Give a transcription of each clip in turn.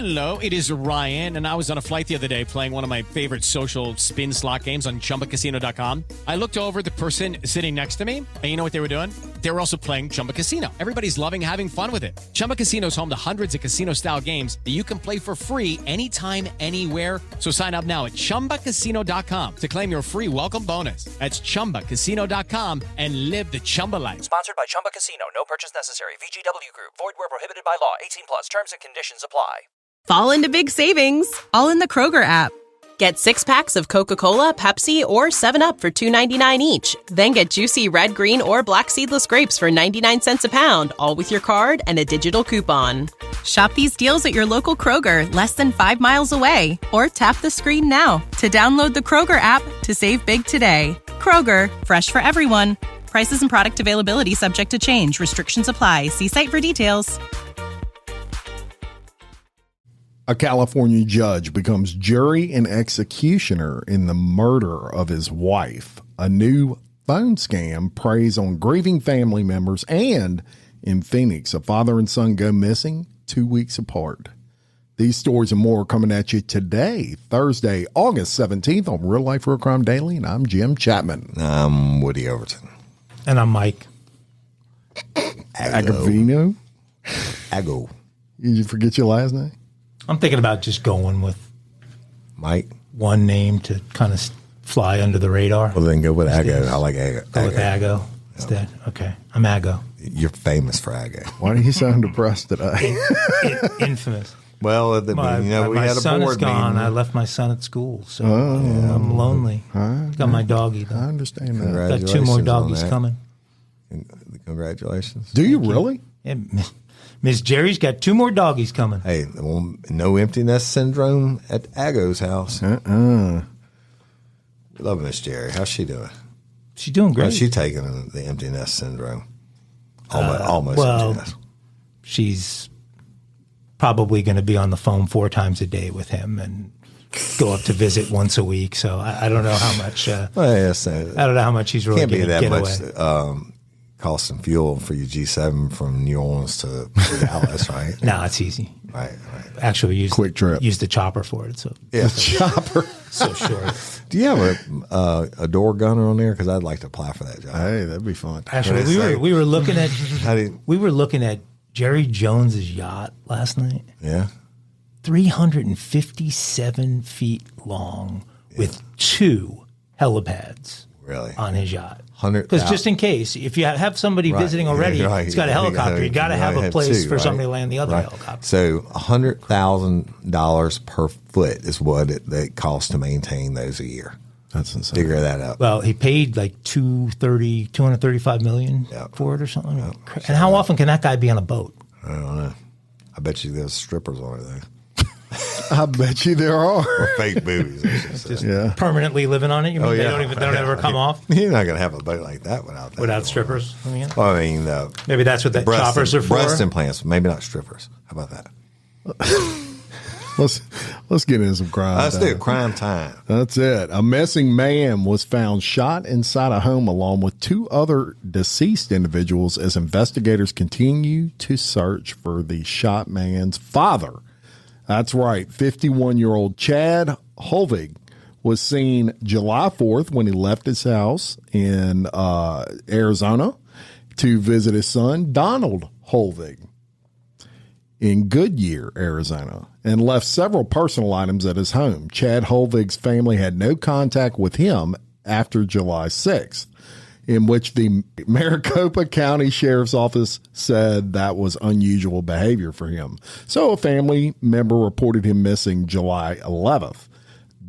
Hello, it is Ryan, and I was on a flight the other day playing one of my favorite social spin slot games on ChumbaCasino.com. I looked over at the person sitting next to me, and you know what they were doing? They were also playing Chumba Casino. Everybody's loving having fun with it. Chumba Casino is home to hundreds of casino-style games that you can play for free anytime, anywhere. So sign up now at ChumbaCasino.com to claim your free welcome bonus. That's ChumbaCasino.com and live the Chumba life. Sponsored by Chumba Casino. No purchase necessary. VGW Group. Void where prohibited by law. 18 plus. Terms and conditions apply. Fall into big savings, all in the Kroger app. Get 6 packs of Coca-Cola, Pepsi, or 7-Up for $2.99 each. Then get juicy red, green, or black seedless grapes for 99 cents a pound, all with your card and a digital coupon. Shop these deals at your local Kroger, less than 5 miles away. Or tap the screen now to download the Kroger app to save big today. Kroger, fresh for everyone. Prices and product availability subject to change. Restrictions apply. See site for details. A California judge becomes jury and executioner in the murder of his wife. A new phone scam preys on grieving family members. And in Phoenix, a father and son go missing 2 weeks apart. These stories and more are coming at you today, Thursday, August 17th on Real Life Real Crime Daily. And I'm Jim Chapman. I'm Woody Overton. And I'm Mike. Agovino? Ago. Did you forget your last name? I'm thinking about just going with Mike. one name to kind of fly under the radar. Well, then go with Ago. I like Ago. Go with Ago instead. Okay. I'm Ago. You're famous for Ago. Why do you sound depressed today? Infamous. Well, we my had a son board is gone. meeting. I left my son at school, so I'm lonely. Got my doggy, though. I understand that. Got 2 more doggies coming. Congratulations. Do you really? Yeah, Miss Jerry's got 2 more doggies coming. Hey, no empty nest syndrome at Ago's house. We love Miss Jerry. How's she doing? She's doing great. How's she taking the empty nest syndrome? Almost well, empty nest. She's probably going to be on the phone 4 times a day with him and go up to visit once a week. So I don't know how much. I don't know how much he's really Can't be going to that get much away. Cost some fuel for your G7 from New Orleans to Dallas, right? No, it's easy. Right. Actually, we Quick trip. use the chopper for it. So Yeah. Chopper. so short. Do you have a door gunner on there? Because I'd like to apply for that job. Hey, that'd be fun. Actually, we were looking at Jerry Jones's yacht last night. Yeah. 357 feet long with 2 helipads. Really? On his yacht. 100,000. Because just in case, if you have somebody visiting already, it's got a helicopter. You got to have a place for somebody to land the other helicopter. So $100,000 per foot is what it costs to maintain those a year. That's insane. Figure that out. Well, he paid like $235 million for it or something. And how often can that guy be on a boat? I don't know. I bet you there's strippers on it though. I bet you there are. Or fake boobies. Just permanently living on it. You mean they don't ever come off You're not going to have a boat like that without strippers. Well, I mean, maybe that's what the choppers are for. Breast implants, maybe not strippers. How about that? Let's get into some crime. Let's do crime time. That's it. A missing man was found shot inside a home along with 2 other deceased individuals as investigators continue to search for the shot man's father. That's right. 51-year-old Chad Holvig was seen July 4th when he left his house in Arizona to visit his son, Donald Holvig, in Goodyear, Arizona, and left several personal items at his home. Chad Holvig's family had no contact with him after July 6th, in which the Maricopa County Sheriff's Office said that was unusual behavior for him. So a family member reported him missing July 11th.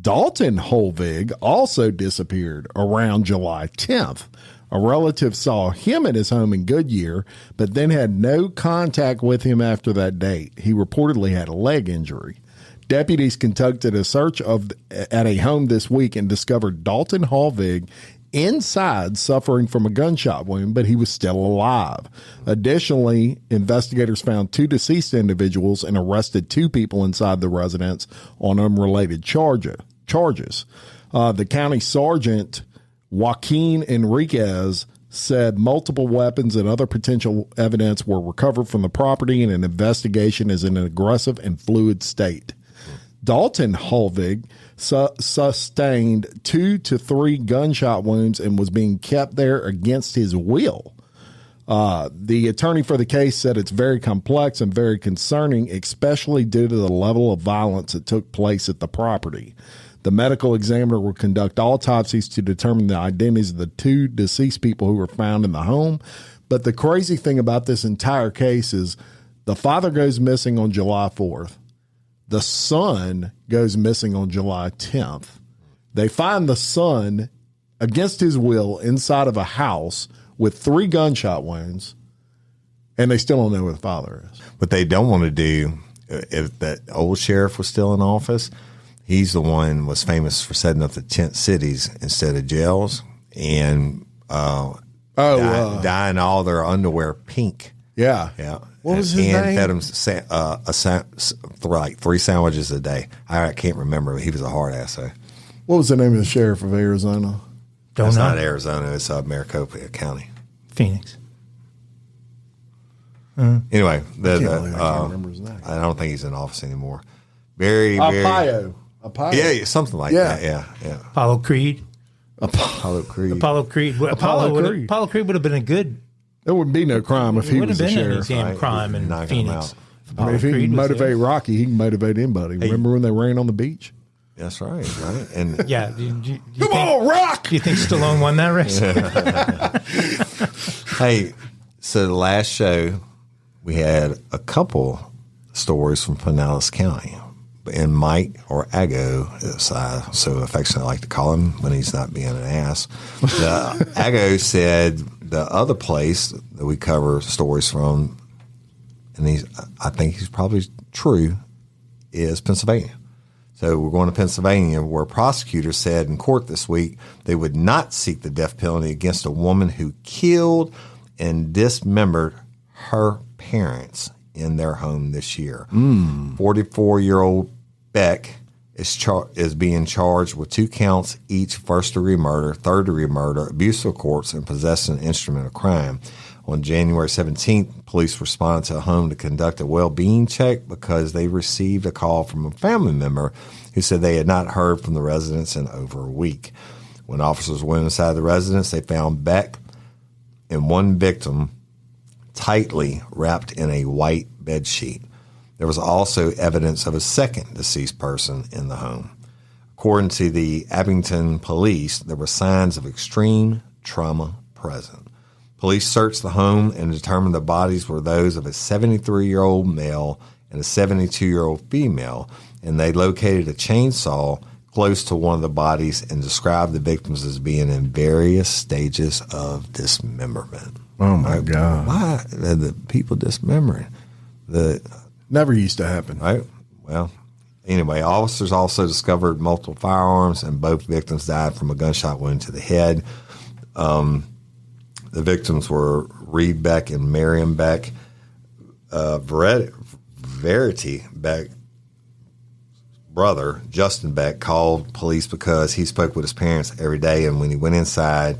Dalton Holvig also disappeared around July 10th. A relative saw him at his home in Goodyear, but then had no contact with him after that date. He reportedly had a leg injury. Deputies conducted a search at a home this week and discovered Dalton Holvig inside suffering from a gunshot wound, but he was still alive. Additionally, investigators found 2 deceased individuals and arrested 2 people inside the residence on unrelated charges. The county sergeant, Joaquin Enriquez, said multiple weapons and other potential evidence were recovered from the property, and an investigation is in an aggressive and fluid state. Dalton Holvig sustained 2 to 3 gunshot wounds and was being kept there against his will. The attorney for the case said it's very complex and very concerning, especially due to the level of violence that took place at the property. The medical examiner will conduct autopsies to determine the identities of the 2 deceased people who were found in the home. But the crazy thing about this entire case is the father goes missing on July 4th. The son goes missing on July 10th. They find the son against his will inside of a house with 3 gunshot wounds, and they still don't know where the father is. What they don't want to do, if that old sheriff was still in office, he's the one was famous for setting up the tent cities instead of jails and dyeing all their underwear pink. Yeah. Yeah. What was his name? And fed them like 3 sandwiches a day. I can't remember. He was a hard ass. What was the name of the sheriff of Arizona? It's not Arizona. It's Maricopa County. Phoenix. Anyway, I can't remember his name. I don't think he's in office anymore. Very. Arpaio. Yeah, something like that. Yeah. Apollo Creed. Apollo Creed. Apollo Creed would have been a good. There wouldn't be no crime if he was the sheriff. There wouldn't have been any damn crime in Phoenix. I mean, if he can motivate Rocky, he can motivate anybody. Remember when they ran on the beach? That's right. And yeah. Come on, Rock! Do you think Stallone won that race? Hey, so the last show, we had a couple stories from Pinellas County. And Mike, or Ago, as I so affectionately like to call him when he's not being an ass, Ago said the other place that we cover stories from, and I think he's probably true, is Pennsylvania. So we're going to Pennsylvania, where prosecutors said in court this week they would not seek the death penalty against a woman who killed and dismembered her parents in their home this year. 44-year-old Beck is being charged with 2 counts each: first-degree murder, third-degree murder, abuse of corpse, and possessing an instrument of crime. On January 17th, police responded to a home to conduct a well-being check because they received a call from a family member who said they had not heard from the residents in over a week. When officers went inside the residence, they found Beck and one victim tightly wrapped in a white bed sheet. There was also evidence of a second deceased person in the home. According to the Abington police, there were signs of extreme trauma present. Police searched the home and determined the bodies were those of a 73-year-old male and a 72-year-old female, and they located a chainsaw close to one of the bodies and described the victims as being in various stages of dismemberment. Oh, my God. Why are the people dismembering? Never used to happen. Right? Well, anyway, officers also discovered multiple firearms, and both victims died from a gunshot wound to the head. The victims were Reed Beck and Marion Beck. Verity Beck, brother, Justin Beck, called police because he spoke with his parents every day, and when he went inside,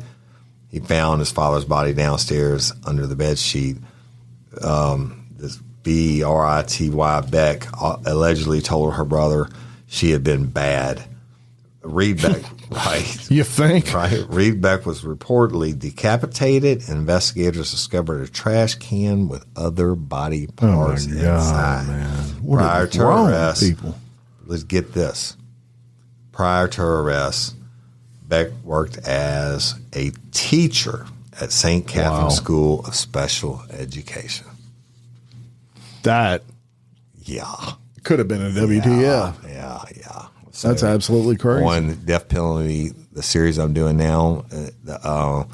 he found his father's body downstairs under the bed sheet. This Verity Beck allegedly told her brother she had been bad. Reed Beck, right? You think? Right. Reed Beck was reportedly decapitated, and investigators discovered a trash can with other body parts inside. Man. What Prior is to wrong arrest, with people? Let's get this. Prior to arrest, Beck worked as a teacher at St. Catherine's School of Special Education. That could have been a WTF. Yeah. So that's absolutely crazy. On Death Penalty, the series I'm doing now, the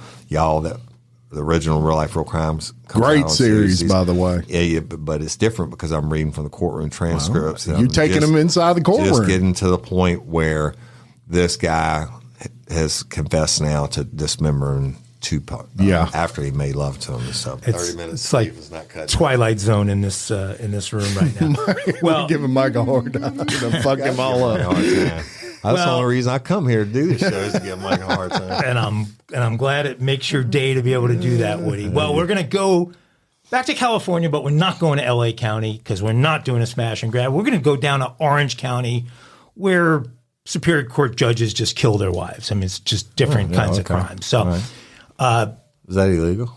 original Real Life Real Crimes. Great series, by the way. Yeah, but it's different because I'm reading from the courtroom transcripts. You're taking them inside the courtroom. Just getting to the point where this guy has confessed now to dismembering Tupac. After he made love to him and stuff. 30 minutes. It's like Twilight Zone in this room right now. Well, giving Mike a hard time. Fuck him all up. That's the only reason I come here to do this show is to give Mike a hard time. And I'm glad it makes your day to be able to do that, Woody. Well, we're going to go back to California, but we're not going to L.A. County because we're not doing a smash and grab. We're going to go down to Orange County where Superior Court judges just kill their wives. I mean, it's just different kinds of crimes. So, is that illegal?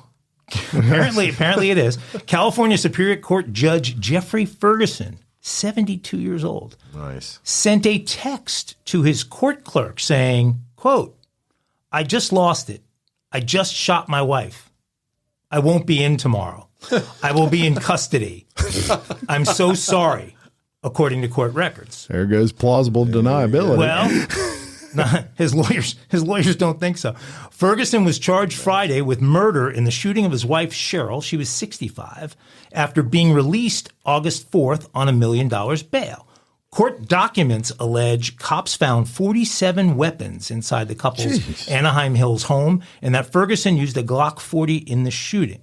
apparently it is. California Superior Court Judge Jeffrey Ferguson, 72 years old, sent a text to his court clerk saying, quote, "I just lost it. I just shot my wife. I won't be in tomorrow. I will be in custody. I'm so sorry," according to court records. There goes plausible deniability. Well, his lawyers don't think so. Ferguson was charged Friday with murder in the shooting of his wife, Cheryl. She was 65, after being released August 4th on $1 million bail. Court documents allege cops found 47 weapons inside the couple's Anaheim Hills home and that Ferguson used a Glock 40 in the shooting.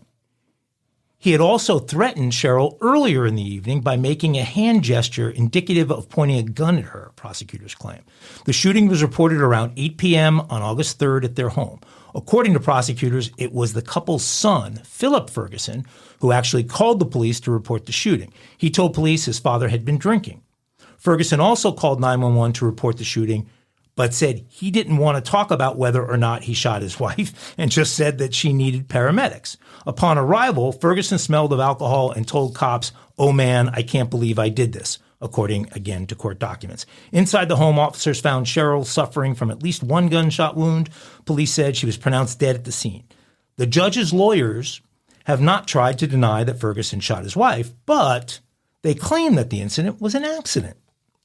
He had also threatened Cheryl earlier in the evening by making a hand gesture indicative of pointing a gun at her, prosecutors claim. The shooting was reported around 8 p.m. on August 3rd at their home. According to prosecutors, it was the couple's son, Philip Ferguson, who actually called the police to report the shooting. He told police his father had been drinking. Ferguson also called 911 to report the shooting, but said he didn't want to talk about whether or not he shot his wife and just said that she needed paramedics. Upon arrival, Ferguson smelled of alcohol and told cops, "Oh man, I can't believe I did this," according again to court documents. Inside the home, officers found Cheryl suffering from at least one gunshot wound. Police said she was pronounced dead at the scene. The judge's lawyers have not tried to deny that Ferguson shot his wife, but they claim that the incident was an accident.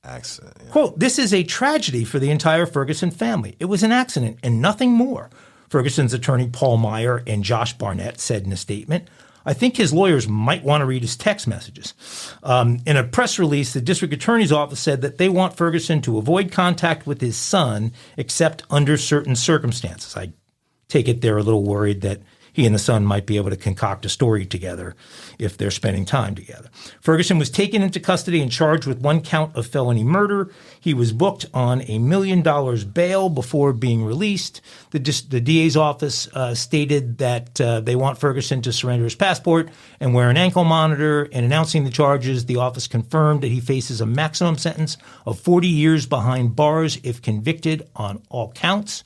Yeah. Quote, "This is a tragedy for the entire Ferguson family. It was an accident and nothing more," Ferguson's attorney Paul Meyer and Josh Barnett said in a statement. I think his lawyers might want to read his text messages. In a press release, the district attorney's office said that they want Ferguson to avoid contact with his son except under certain circumstances. I take it they're a little worried that he and the son might be able to concoct a story together if they're spending time together. Ferguson was taken into custody and charged with 1 count of felony murder. He was booked on $1 million bail before being released. The DA's office stated that they want Ferguson to surrender his passport and wear an ankle monitor. In announcing the charges, the office confirmed that he faces a maximum sentence of 40 years behind bars if convicted on all counts.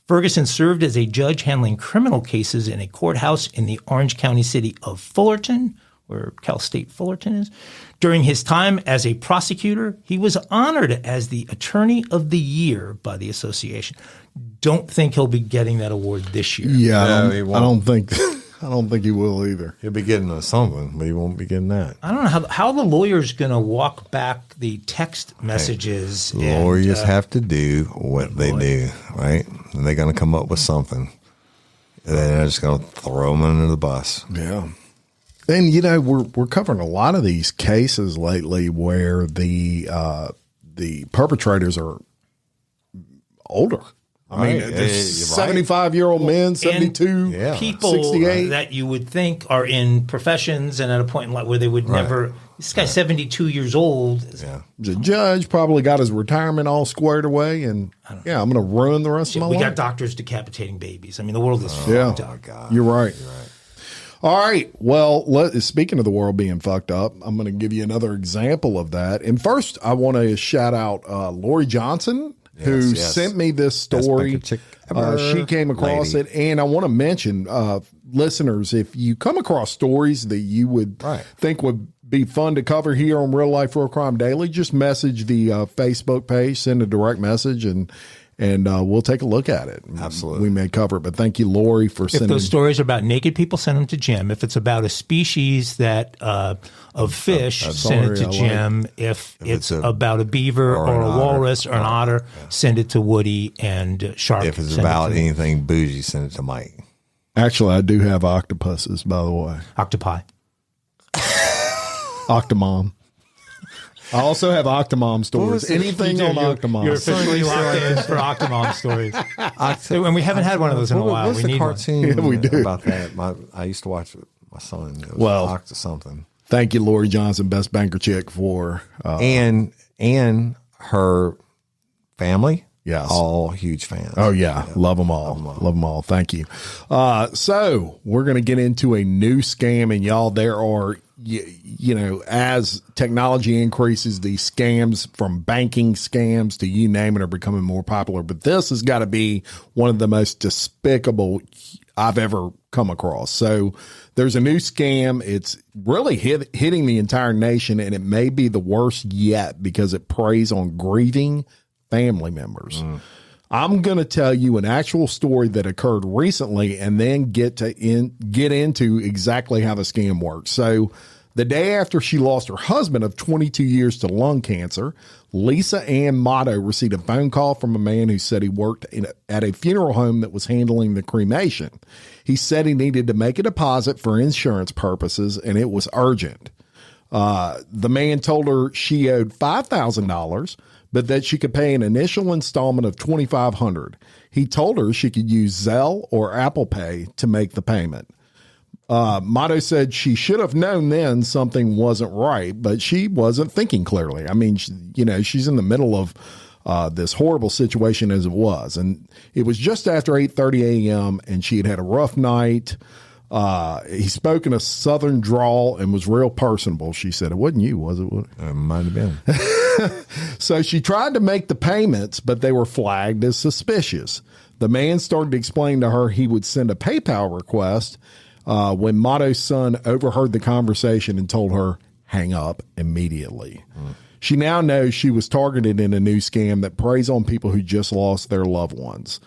Ferguson served as a judge handling criminal cases in a courthouse in the Orange County city of Fullerton, where Cal State Fullerton is. During his time as a prosecutor, he was honored as the Attorney of the Year by the association. Don't think he'll be getting that award this year. Yeah, I don't think he will either. He'll be getting something, but he won't be getting that. I don't know how the lawyer's going to walk back the text messages. Lawyers have to do what they do, right? And they're going to come up with something. And then they're just going to throw them under the bus. Yeah. And, we're covering a lot of these cases lately where the perpetrators are older. I mean, there's 75-year-old men, 72, people 68. That you would think are in professions and at a point in life where they would never. This guy's 72 years old. Yeah. The judge probably got his retirement all squared away, and I'm going to ruin the rest of my life. We got doctors decapitating babies. I mean, the world is fucked up. Oh, God. You're right. All right. Well, speaking of the world being fucked up, I'm going to give you another example of that. And first, I want to shout out Lori Johnson, who sent me this story. She came across it. And I want to mention, listeners, if you come across stories that you would think would be fun to cover here on Real Life Real Crime Daily, just message the Facebook page, send a direct message, and we'll take a look at it. Absolutely. We may cover it. But thank you, Lori, for sending. If those stories are about naked people, send them to Jim. If it's about a species that of fish, send it to Jim. If it's about a beaver or a walrus or an otter, send it to Woody. And shark. If it's about anything bougie, send it to Mike. Actually, I do have octopuses, by the way. Octopi. Octomom. I also have Octomom stories. Anything on Octomom. You're officially locked in for Octomom stories. And we haven't had one of those in a while. What's the cartoon we do. about that? I used to watch it with my son. It was Octa something. Thank you, Lori Johnson, best banker chick, for and her family. Yes. All huge fans. Oh, yeah. Love them all. Love them all. Thank you. So we're going to get into a new scam. And y'all, there are, you know, as technology increases, these scams from banking scams to you name it are becoming more popular. But this has got to be one of the most despicable I've ever come across. So there's a new scam. It's really hitting the entire nation, and it may be the worst yet because it preys on grieving family members. I'm going to tell you an actual story that occurred recently and then get into exactly how the scam works. So the day after she lost her husband of 22 years to lung cancer, Lisa Ann Motto received a phone call from a man who said he worked at a funeral home that was handling the cremation. He said he needed to make a deposit for insurance purposes, and it was urgent. The man told her she owed $5,000, but that she could pay an initial installment of $2,500. He told her she could use Zelle or Apple Pay to make the payment. Motto said she should have known then something wasn't right, but she wasn't thinking clearly. I mean, she's in the middle of this horrible situation as it was. And it was just after 8:30 a.m. and she had had a rough night. He spoke in a southern drawl and was real personable. She said, it wasn't you, was it? It might have been. So she tried to make the payments, but they were flagged as suspicious. The man started to explain to her he would send a PayPal request when Motto's son overheard the conversation and told her, hang up immediately. She now knows she was targeted in a new scam that preys on people who just lost their loved ones.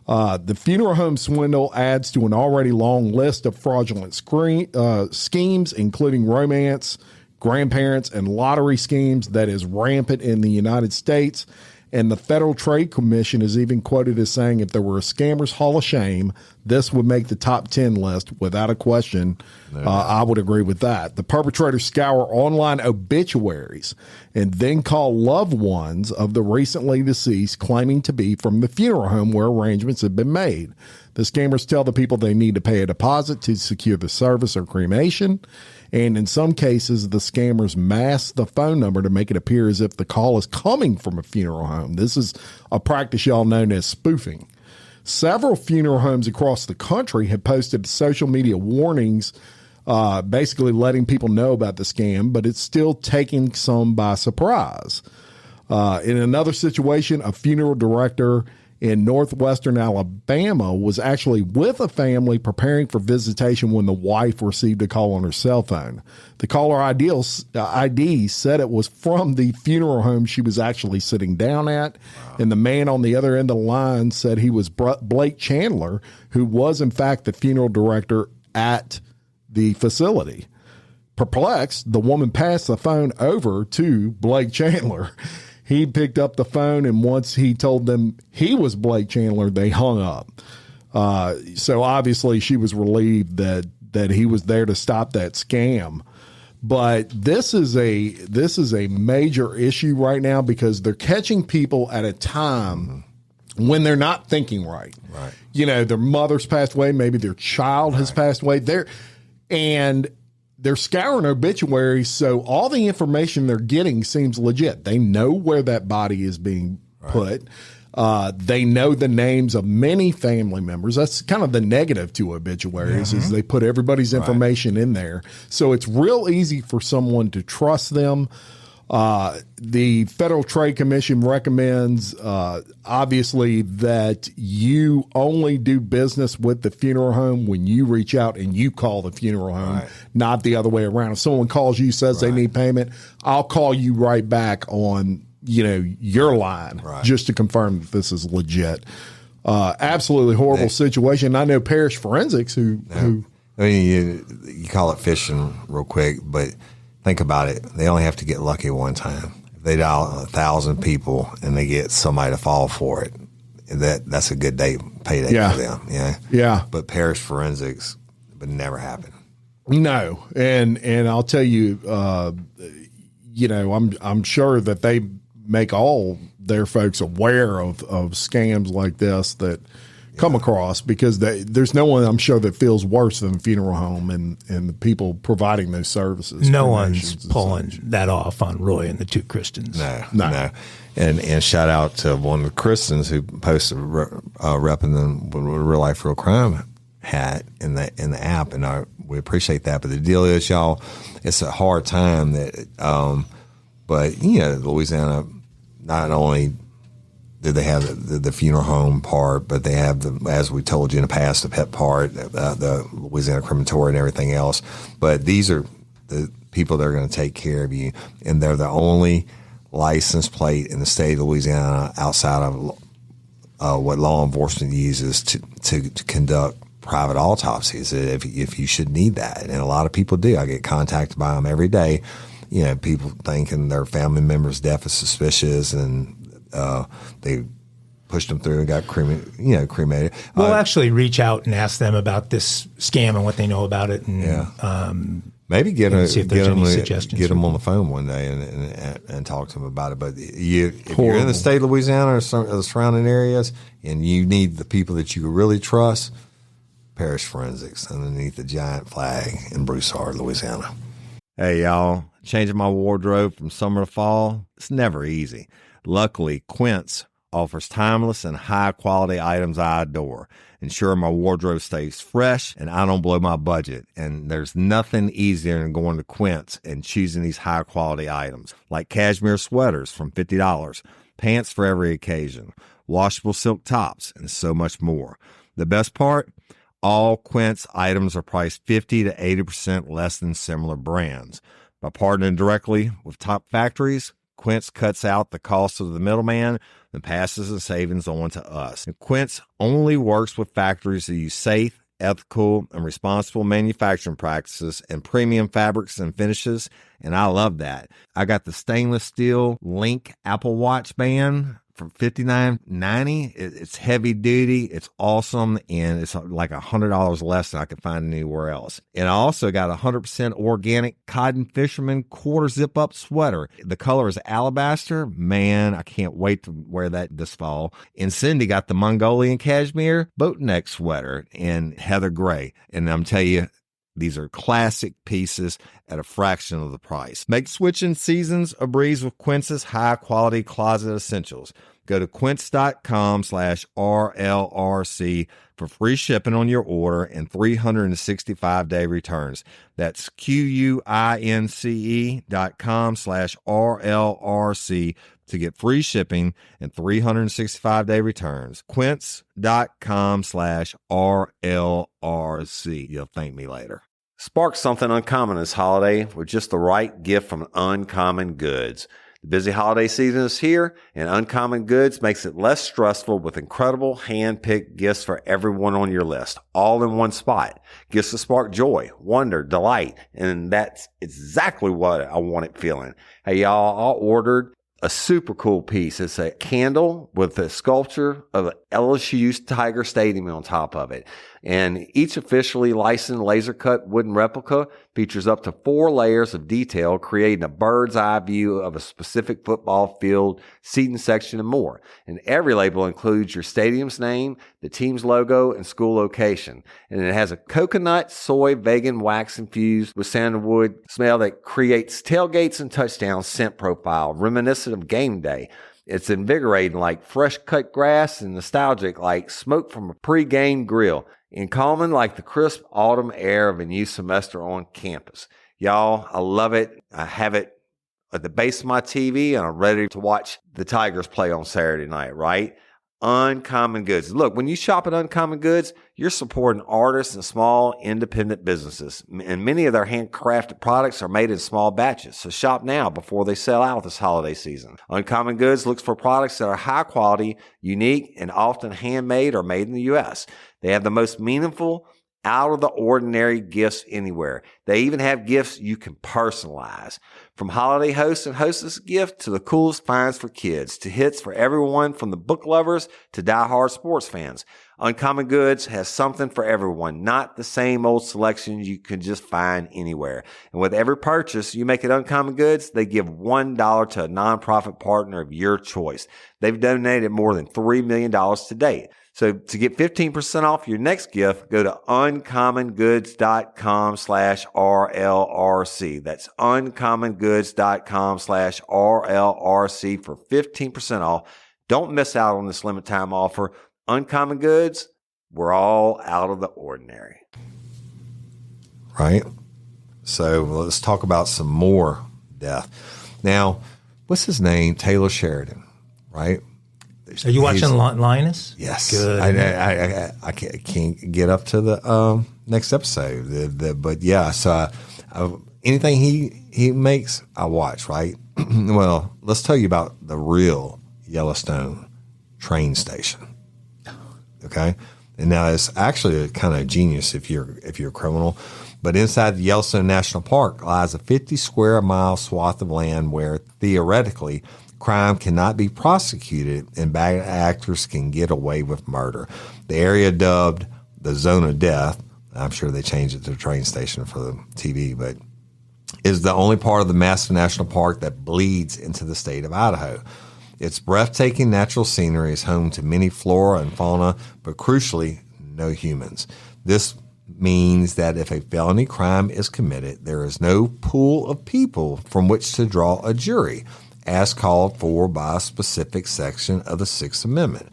The funeral home swindle adds to an already long list of fraudulent schemes, including romance, grandparents, and lottery schemes that is rampant in the United States. And the Federal Trade Commission is even quoted as saying if there were a scammer's hall of shame, this would make the top 10 list without a question. I would agree with that. The perpetrators scour online obituaries and then call loved ones of the recently deceased, claiming to be from the funeral home where arrangements have been made. The scammers tell the people they need to pay a deposit to secure the service or cremation. And in some cases, the scammers mask the phone number to make it appear as if the call is coming from a funeral home. This is a practice y'all known as spoofing. Several funeral homes across the country have posted social media warnings, basically letting people know about the scam, but it's still taking some by surprise. In another situation, a funeral director in northwestern Alabama was actually with a family preparing for visitation when the wife received a call on her cell phone. The caller ID said it was from the funeral home she was actually sitting down at. Wow. And the man on the other end of the line said he was Blake Chandler, who was in fact the funeral director at the facility. Perplexed, the woman passed the phone over to Blake Chandler. He picked up the phone, and once he told them he was Blake Chandler, they hung up. So obviously she was relieved that he was there to stop that scam. But this is a major issue right now because they're catching people at a time when they're not thinking right. Right. You know, their mother's passed away, maybe their child has passed away. They're scouring obituaries, so all the information they're getting seems legit. They know where that body is being put. They know the names of many family members. That's kind of the negative to obituaries is they put everybody's information in there. So it's real easy for someone to trust them. The Federal Trade Commission recommends, obviously, that you only do business with the funeral home when you reach out and you call the funeral home, not the other way around. If someone calls you, says they need payment, I'll call you right back on, your line just to confirm that this is legit. Absolutely horrible situation. I know Parish Forensics who I mean, you call it fishing real quick, but think about it. They only have to get lucky one time. If they dial 1,000 people and they get somebody to fall for it, that's a good payday for them. Yeah. But Parish Forensics would never happen. No. And I'll tell you, I'm sure that they make all their folks aware of scams like this that come across, because there's no one, I'm sure, that feels worse than the funeral home and the people providing those services. No one's pulling that off on Roy and the two Christians. No. And shout out to one of the Christians who posted repping the Real Life Real Crime hat in the app, and we appreciate that. But the deal is, y'all, it's a hard time but Louisiana, not only did they have the funeral home part, but they have as we told you in the past, the pet part, the Louisiana crematory and everything else. But these are the people that are going to take care of you, and they're the only license plate in the state of Louisiana outside of what law enforcement uses to conduct private autopsies if you should need that. And a lot of people do. I get contacted by them every day. People thinking their family member's death is suspicious, and they pushed them through and got cremated. We'll actually reach out and ask them about this scam and what they know about it. And, maybe get them on the phone one day and talk to them about it. But if you're in the state of Louisiana or some of the surrounding areas, and you need the people that you really trust, Parish Forensics underneath the giant flag in Broussard, Louisiana. Hey, y'all. Changing my wardrobe from summer to fall, it's never easy. Luckily, Quince offers timeless and high-quality items I adore. Ensure my wardrobe stays fresh and I don't blow my budget. And there's nothing easier than going to Quince and choosing these high-quality items, like cashmere sweaters from $50, pants for every occasion, washable silk tops, and so much more. The best part? All Quince items are priced 50 to 80% less than similar brands. By partnering directly with top factories, Quince cuts out the cost of the middleman and passes the savings on to us. And Quince only works with factories that use safe, ethical, and responsible manufacturing practices and premium fabrics and finishes, and I love that. I got the stainless steel Link Apple Watch band for $59.90. It's heavy duty, it's awesome, and it's like $100 less than I could find anywhere else. And I also got a 100% organic cotton fisherman quarter zip up sweater. The color is alabaster. Man, I can't wait to wear that this fall. And Cindy got the Mongolian cashmere boat neck sweater in heather gray. And I'm telling you, these are classic pieces at a fraction of the price. Make switching seasons a breeze with Quince's high-quality closet essentials. Go to quince.com/RLRC for free shipping on your order and 365-day returns. That's QUINCE.com/RLRC to get free shipping and 365-day returns. Quince.com/RLRC. You'll thank me later. Spark something uncommon this holiday with just the right gift from Uncommon Goods. The busy holiday season is here, and Uncommon Goods makes it less stressful with incredible hand-picked gifts for everyone on your list, all in one spot. Gifts to spark joy, wonder, delight, and that's exactly what I wanted feeling. Hey, y'all, I ordered a super cool piece. It's a candle with a sculpture of LSU's Tiger Stadium on top of it. And each officially licensed laser cut wooden replica features up to 4 layers of detail, creating a bird's eye view of a specific football field, seating section, and more. And every label includes your stadium's name, the team's logo, and school location. And it has a coconut, soy, vegan wax infused with sandalwood smell that creates tailgates and touchdown scent profile, reminiscent of game day. It's invigorating like fresh cut grass and nostalgic like smoke from a pre-game grill, and calming like the crisp autumn air of a new semester on campus. Y'all, I love it. I have it at the base of my TV, and I'm ready to watch the Tigers play on Saturday night, right? Uncommon Goods. Look, when you shop at Uncommon Goods, you're supporting artists and small independent businesses. And many of their handcrafted products are made in small batches. So shop now before they sell out this holiday season. Uncommon Goods looks for products that are high quality, unique, and often handmade or made in the U.S. They have the most meaningful, out of the ordinary gifts anywhere. They even have gifts you can personalize. From holiday hosts and hostess gift to the coolest finds for kids, to hits for everyone from the book lovers to diehard sports fans. Uncommon Goods has something for everyone, not the same old selections you can just find anywhere. And with every purchase you make at Uncommon Goods, they give $1 to a nonprofit partner of your choice. They've donated more than $3 million to date. So to get 15% off your next gift, go to uncommongoods.com/RLRC. That's uncommongoods.com/RLRC for 15% off. Don't miss out on this limited time offer. Uncommon Goods, we're all out of the ordinary. Right? So let's talk about some more death. Now, what's his name? Taylor Sheridan, right? Are you watching Lioness? Yes. Good. I can't get up to the next episode. But yeah, so anything he makes, I watch, right? Well, let's tell you about the real Yellowstone train station. Okay? And now it's actually kind of genius if you're a criminal. But inside the Yellowstone National Park lies a 50 square mile swath of land where theoretically crime cannot be prosecuted and bad actors can get away with murder. The area dubbed the Zone of Death, I'm sure they changed it to the train station for the TV, but is the only part of the massive national park that bleeds into the state of Idaho. Its breathtaking natural scenery is home to many flora and fauna, but crucially, no humans. This means that if a felony crime is committed, there is no pool of people from which to draw a jury, as called for by a specific section of the Sixth Amendment.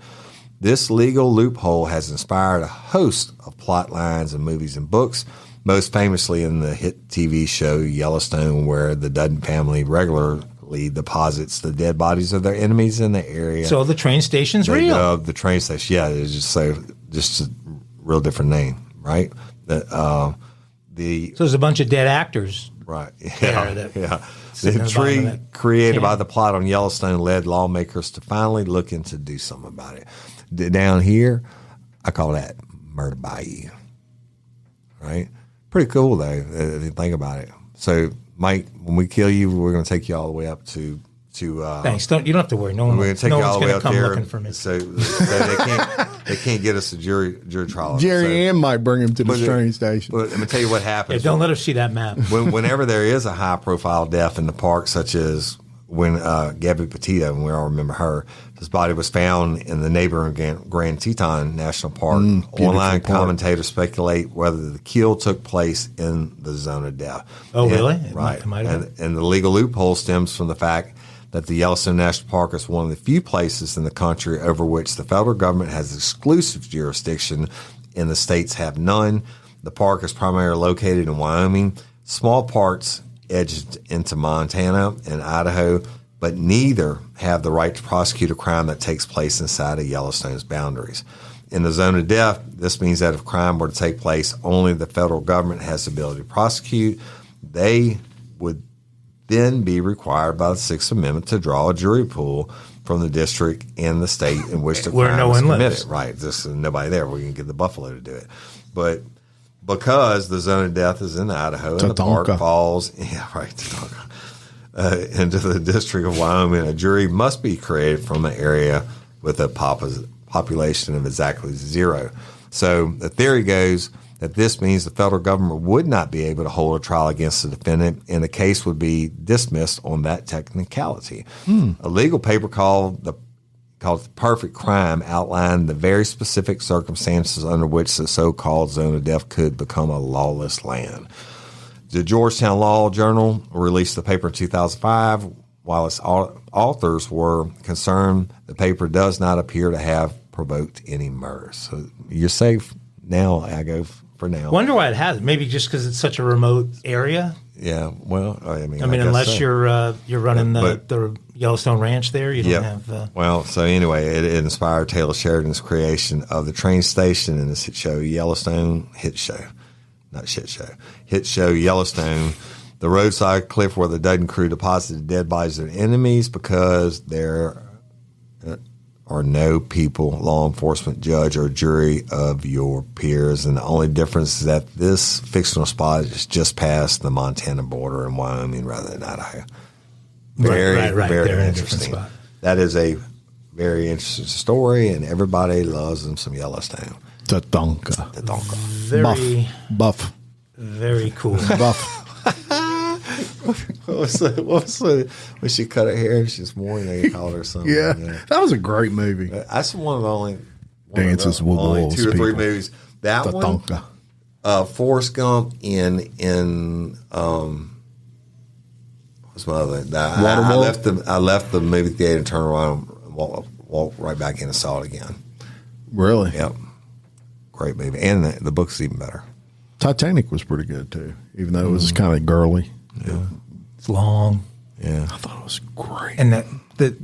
This legal loophole has inspired a host of plot lines in movies and books, most famously in the hit TV show Yellowstone, where the Dutton family regularly deposits the dead bodies of their enemies in the area. So the train station's real. The train station, yeah, it's just a real different name, right? So there's a bunch of dead actors. Right. Yeah. The intrigue created by the plot on Yellowstone led lawmakers to finally look into do something about it. Down here, I call that murder bayou. Right? Pretty cool, though, if you think about it. So, Mike, when we kill you, we're going to take you all the way up to thanks. You don't have to worry. No we're going to take you all the way up come there. Looking for me. So they can't get us a jury trial. Jerry Ann might bring him to the train station. But let me tell you what happens. Yeah, don't let us see that map. Whenever there is a high-profile death in the park, such as when Gabby Petito, and we all remember her, his body was found in the neighboring Grand Teton National Park. Online commentators speculate whether the kill took place in the zone of death. Oh, really? Right. It might have. And the legal loophole stems from the fact that the Yellowstone National Park is one of the few places in the country over which the federal government has exclusive jurisdiction and the states have none. The park is primarily located in Wyoming, small parts edged into Montana and Idaho, but neither have the right to prosecute a crime that takes place inside of Yellowstone's boundaries. In the zone of death, this means that if crime were to take place, only the federal government has the ability to prosecute. They would then be required by the Sixth Amendment to draw a jury pool from the district and the state in which the crime was committed. Lives. Right. There's nobody there. We can get the buffalo to do it. But because the zone of death is in Idaho and the park falls into the district of Wyoming, a jury must be created from an area with a population of exactly 0. So the theory goes that this means the federal government would not be able to hold a trial against the defendant, and the case would be dismissed on that technicality. A legal paper called The Perfect Crime outlined the very specific circumstances under which the so-called zone of death could become a lawless land. The Georgetown Law Journal released the paper in 2005. While its authors were concerned, the paper does not appear to have provoked any murders. So you're safe now, Ago, for now. Wonder why it hasn't. Maybe just because it's such a remote area. Yeah, well, I mean, unless you're running the Yellowstone Ranch there, you don't have. Well, so anyway, it inspired Taylor Sheridan's creation of the train station in this hit show Yellowstone. Hit show Yellowstone. The roadside cliff where the Dutton crew deposited dead bodies of their enemies because there are no people, law enforcement, judge, or jury of your peers. And the only difference is that this fictional spot is just past the Montana border in Wyoming rather than Idaho. Very interesting. That is a very interesting story, and everybody loves them some Yellowstone. Tatanka. Very buff. Very cool. Buff. What was when she cut her hair? She's mourning. They called her something. Yeah, that was a great movie. That's one of the only Dances with only Wolves. 2 or 3 people. movies. That The one, Tonka. Forrest Gump in what's my other thing? I left the movie theater and turned around and walked right back in and saw it again. Really? Yep. Great movie. And the book's even better. Titanic was pretty good too, even though it was kind of girly. Yeah. It's long. Yeah. I thought it was great. And that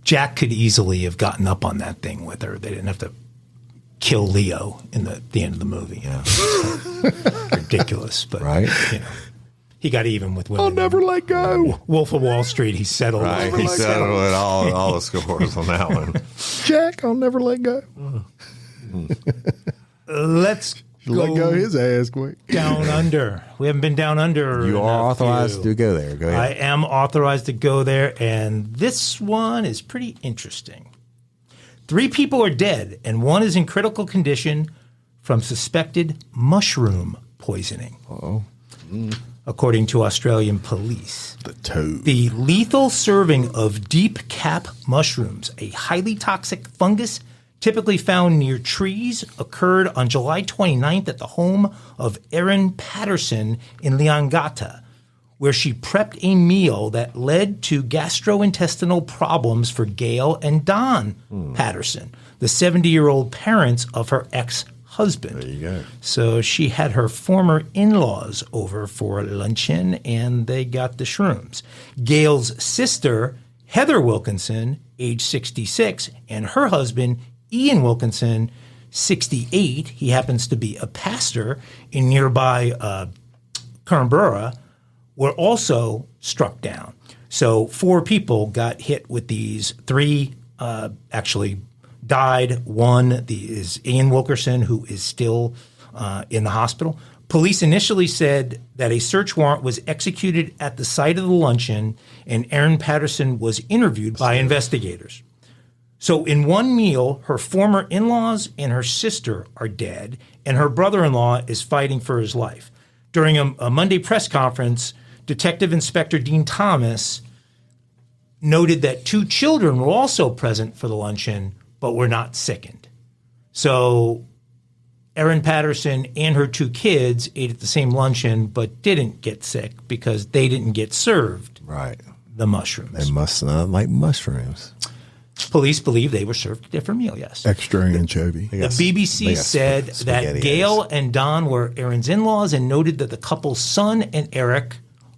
Jack could easily have gotten up on that thing with her. They didn't have to kill Leo in the end of the movie. Yeah. Ridiculous, but Right. you know, he got even with women. I'll never let go. Wolf of Wall Street. He settled. Right. He settled with all the scores on that one. Jack, I'll never let go. Let's Let go his ass quick. down under. We haven't been down under. You in are a authorized few. to go there. Go I ahead. am authorized to go there, and this one is pretty interesting. 3 people are dead, and 1 is in critical condition from suspected mushroom poisoning. According to Australian police. The toad. The lethal serving of deep cap mushrooms, a highly toxic fungus typically found near trees, occurred on July 29th at the home of Erin Patterson in Leongatha, where she prepped a meal that led to gastrointestinal problems for Gail and Don Patterson, the 70-year-old parents of her ex-husband. There you go. So she had her former in-laws over for luncheon, and they got the shrooms. Gail's sister, Heather Wilkinson, age 66, and her husband, Ian Wilkinson, 68. He happens to be a pastor in nearby Kernborough, were also struck down. So 4 people got hit with these. 3 actually died. 1 is Ian Wilkinson, who is still in the hospital. Police initially said that a search warrant was executed at the site of the luncheon, and Erin Patterson was interviewed by investigators. So in one meal, her former in-laws and her sister are dead, and her brother-in-law is fighting for his life. During a Monday press conference, Detective Inspector Dean Thomas noted that 2 children were also present for the luncheon, but were not sickened. So Erin Patterson and her 2 kids ate at the same luncheon, but didn't get sick because they didn't get served Right. the mushrooms. They must not like mushrooms. Police believe they were served a different meal, yes. Extra anchovy. The BBC said that Gail and Don were Erin's in-laws and noted that the couple's son and Eric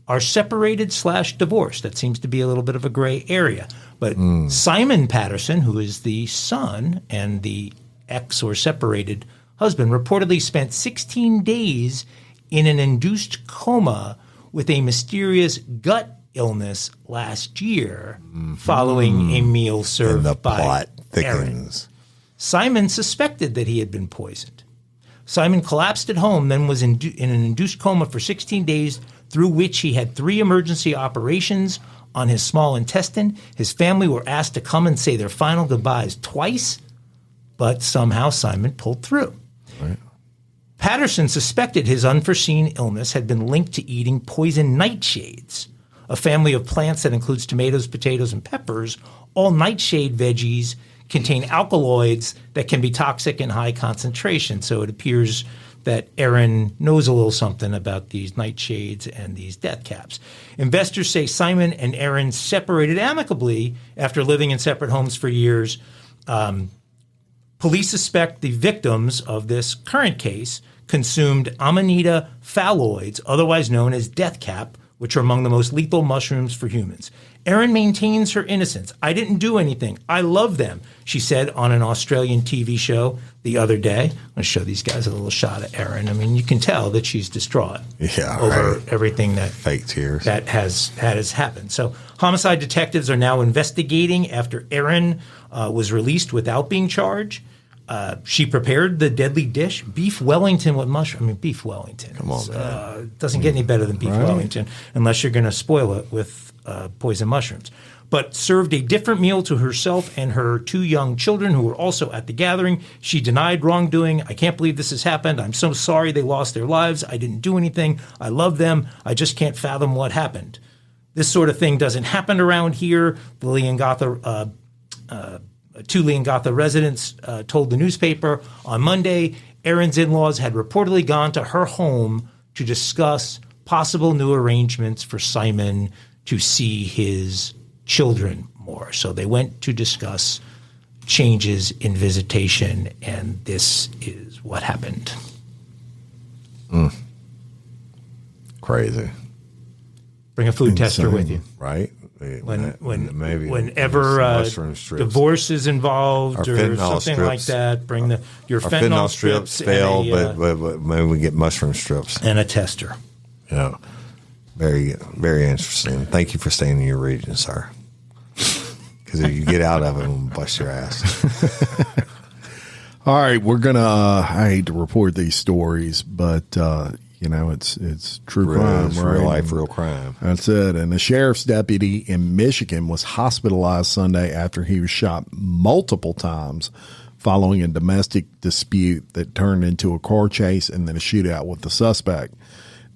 are separated/divorced. That seems to be a little bit of a gray area. But Simon Patterson, who is the son and the ex or separated husband, reportedly spent 16 days in an induced coma with a mysterious gut illness last year following a meal served And the by plot Erin. thickens. Simon suspected that he had been poisoned. Simon collapsed at home, then was in an induced coma for 16 days, through which he had 3 emergency operations on his small intestine. His family were asked to come and say their final goodbyes twice, but somehow Simon pulled through. Right. Patterson suspected his unforeseen illness had been linked to eating poison nightshades, a family of plants that includes tomatoes, potatoes, and peppers. All nightshade veggies contain alkaloids that can be toxic in high concentration. So it appears that Erin knows a little something about these nightshades and these death caps. Investors say Simon and Erin separated amicably after living in separate homes for years. Police suspect the victims of this current case consumed Amanita phalloids, otherwise known as death cap, which are among the most lethal mushrooms for humans. Erin maintains her innocence. I didn't do anything. I love them, she said on an Australian TV show the other day. I'm going to show these guys a little shot of Erin. I mean, you can tell that she's distraught over everything that fake tears that has happened. So homicide detectives are now investigating after Erin was released without being charged. She prepared the deadly dish, beef Wellington with mushroom. I mean, beef Wellington. Come on, man. Doesn't get any better than beef Wellington unless you're going to spoil it with poison mushrooms. But served a different meal to herself and her 2 young children who were also at the gathering. She denied wrongdoing. I can't believe this has happened. I'm so sorry they lost their lives. I didn't do anything. I love them. I just can't fathom what happened. This sort of thing doesn't happen around here. The Leongatha Two Leongatha residents told the newspaper on Monday Erin's in-laws had reportedly gone to her home to discuss possible new arrangements for Simon to see his children more. So they went to discuss changes in visitation, and this is what happened. Crazy. Bring a food tester with you. Right? Whenever mushroom strips. divorce is involved or fentanyl something like strips. that, bring your Our fentanyl strips fail, and but maybe we get mushroom strips. and a tester. Yeah. Very, very interesting. Thank you for staying in your region, sir. Because if you get out of it, we'll bust your ass. All right, we're gonna. I hate to report these stories, but it's true crime, It's right? real life, real crime. That's it. And a sheriff's deputy in Michigan was hospitalized Sunday after he was shot multiple times following a domestic dispute that turned into a car chase and then a shootout with the suspect.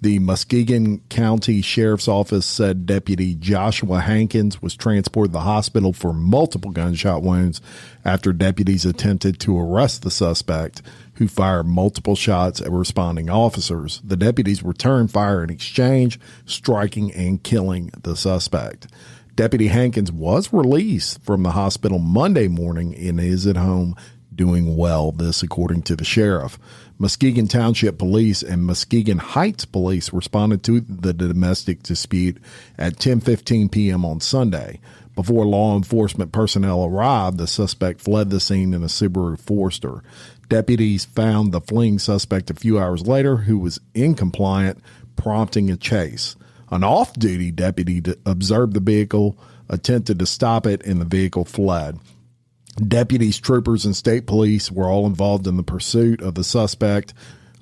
The Muskegon County Sheriff's Office said Deputy Joshua Hankins was transported to the hospital for multiple gunshot wounds after deputies attempted to arrest the suspect, who fired multiple shots at responding officers. The deputies returned fire in exchange, striking and killing the suspect. Deputy Hankins was released from the hospital Monday morning and is at home doing well, this according to the sheriff. Muskegon Township Police and Muskegon Heights Police responded to the domestic dispute at 10:15 p.m. on Sunday. Before law enforcement personnel arrived, the suspect fled the scene in a Subaru Forester. Deputies found the fleeing suspect a few hours later, who was incompliant, prompting a chase. An off-duty deputy observed the vehicle, attempted to stop it, and the vehicle fled. Deputies, troopers, and state police were all involved in the pursuit of the suspect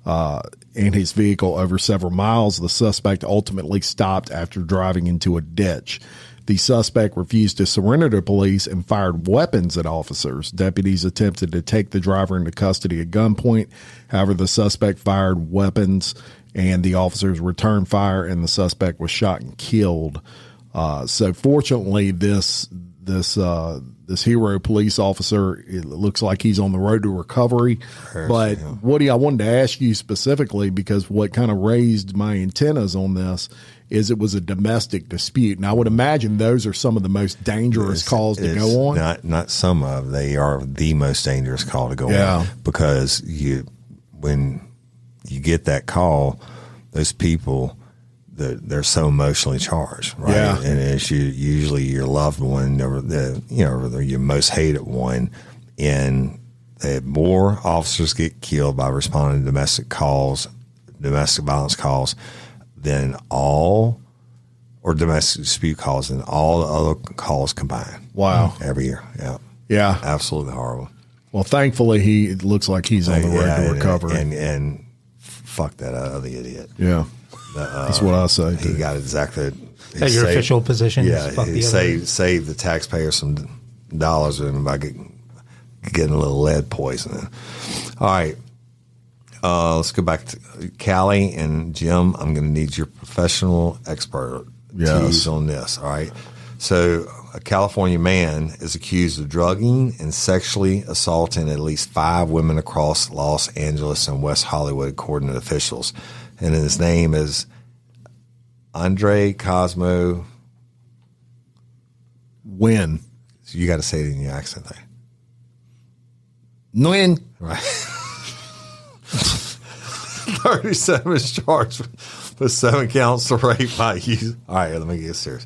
and his vehicle over several miles. The suspect ultimately stopped after driving into a ditch. The suspect refused to surrender to police and fired weapons at officers. Deputies attempted to take the driver into custody at gunpoint. However, the suspect fired weapons and the officers returned fire, and the suspect was shot and killed. So fortunately, this hero police officer, it looks like he's on the road to recovery. But Woody, I wanted to ask you specifically, because what kind of raised my antennas on this is it was a domestic dispute. And I would imagine those are some of the most dangerous calls to go on. Not some of, they are the most dangerous call to go on. Because when you get that call, those people, they're so emotionally charged, right? Yeah. And it's usually your loved one or your most hated one. And more officers get killed by responding to domestic violence calls than domestic dispute calls than all the other calls combined. Wow. Every year. Yeah. Yeah. Absolutely horrible. Well, thankfully, it looks like he's on the road to recovery. And fuck that other idiot. Yeah. That's what I say. He got exactly. Is that your official position? Yeah, he saved the taxpayers some dollars by getting a little lead poisoning. All right. Let's go back to Callie and Jim. I'm going to need your professional expertise on this. All right. So a California man is accused of drugging and sexually assaulting at least 5 women across Los Angeles and West Hollywood, according to officials. And his name is Andre Cosmo. When? So you got to say it in your accent there. When? Right. 37 is charged with 7 counts of rape by use. All right, let me get serious.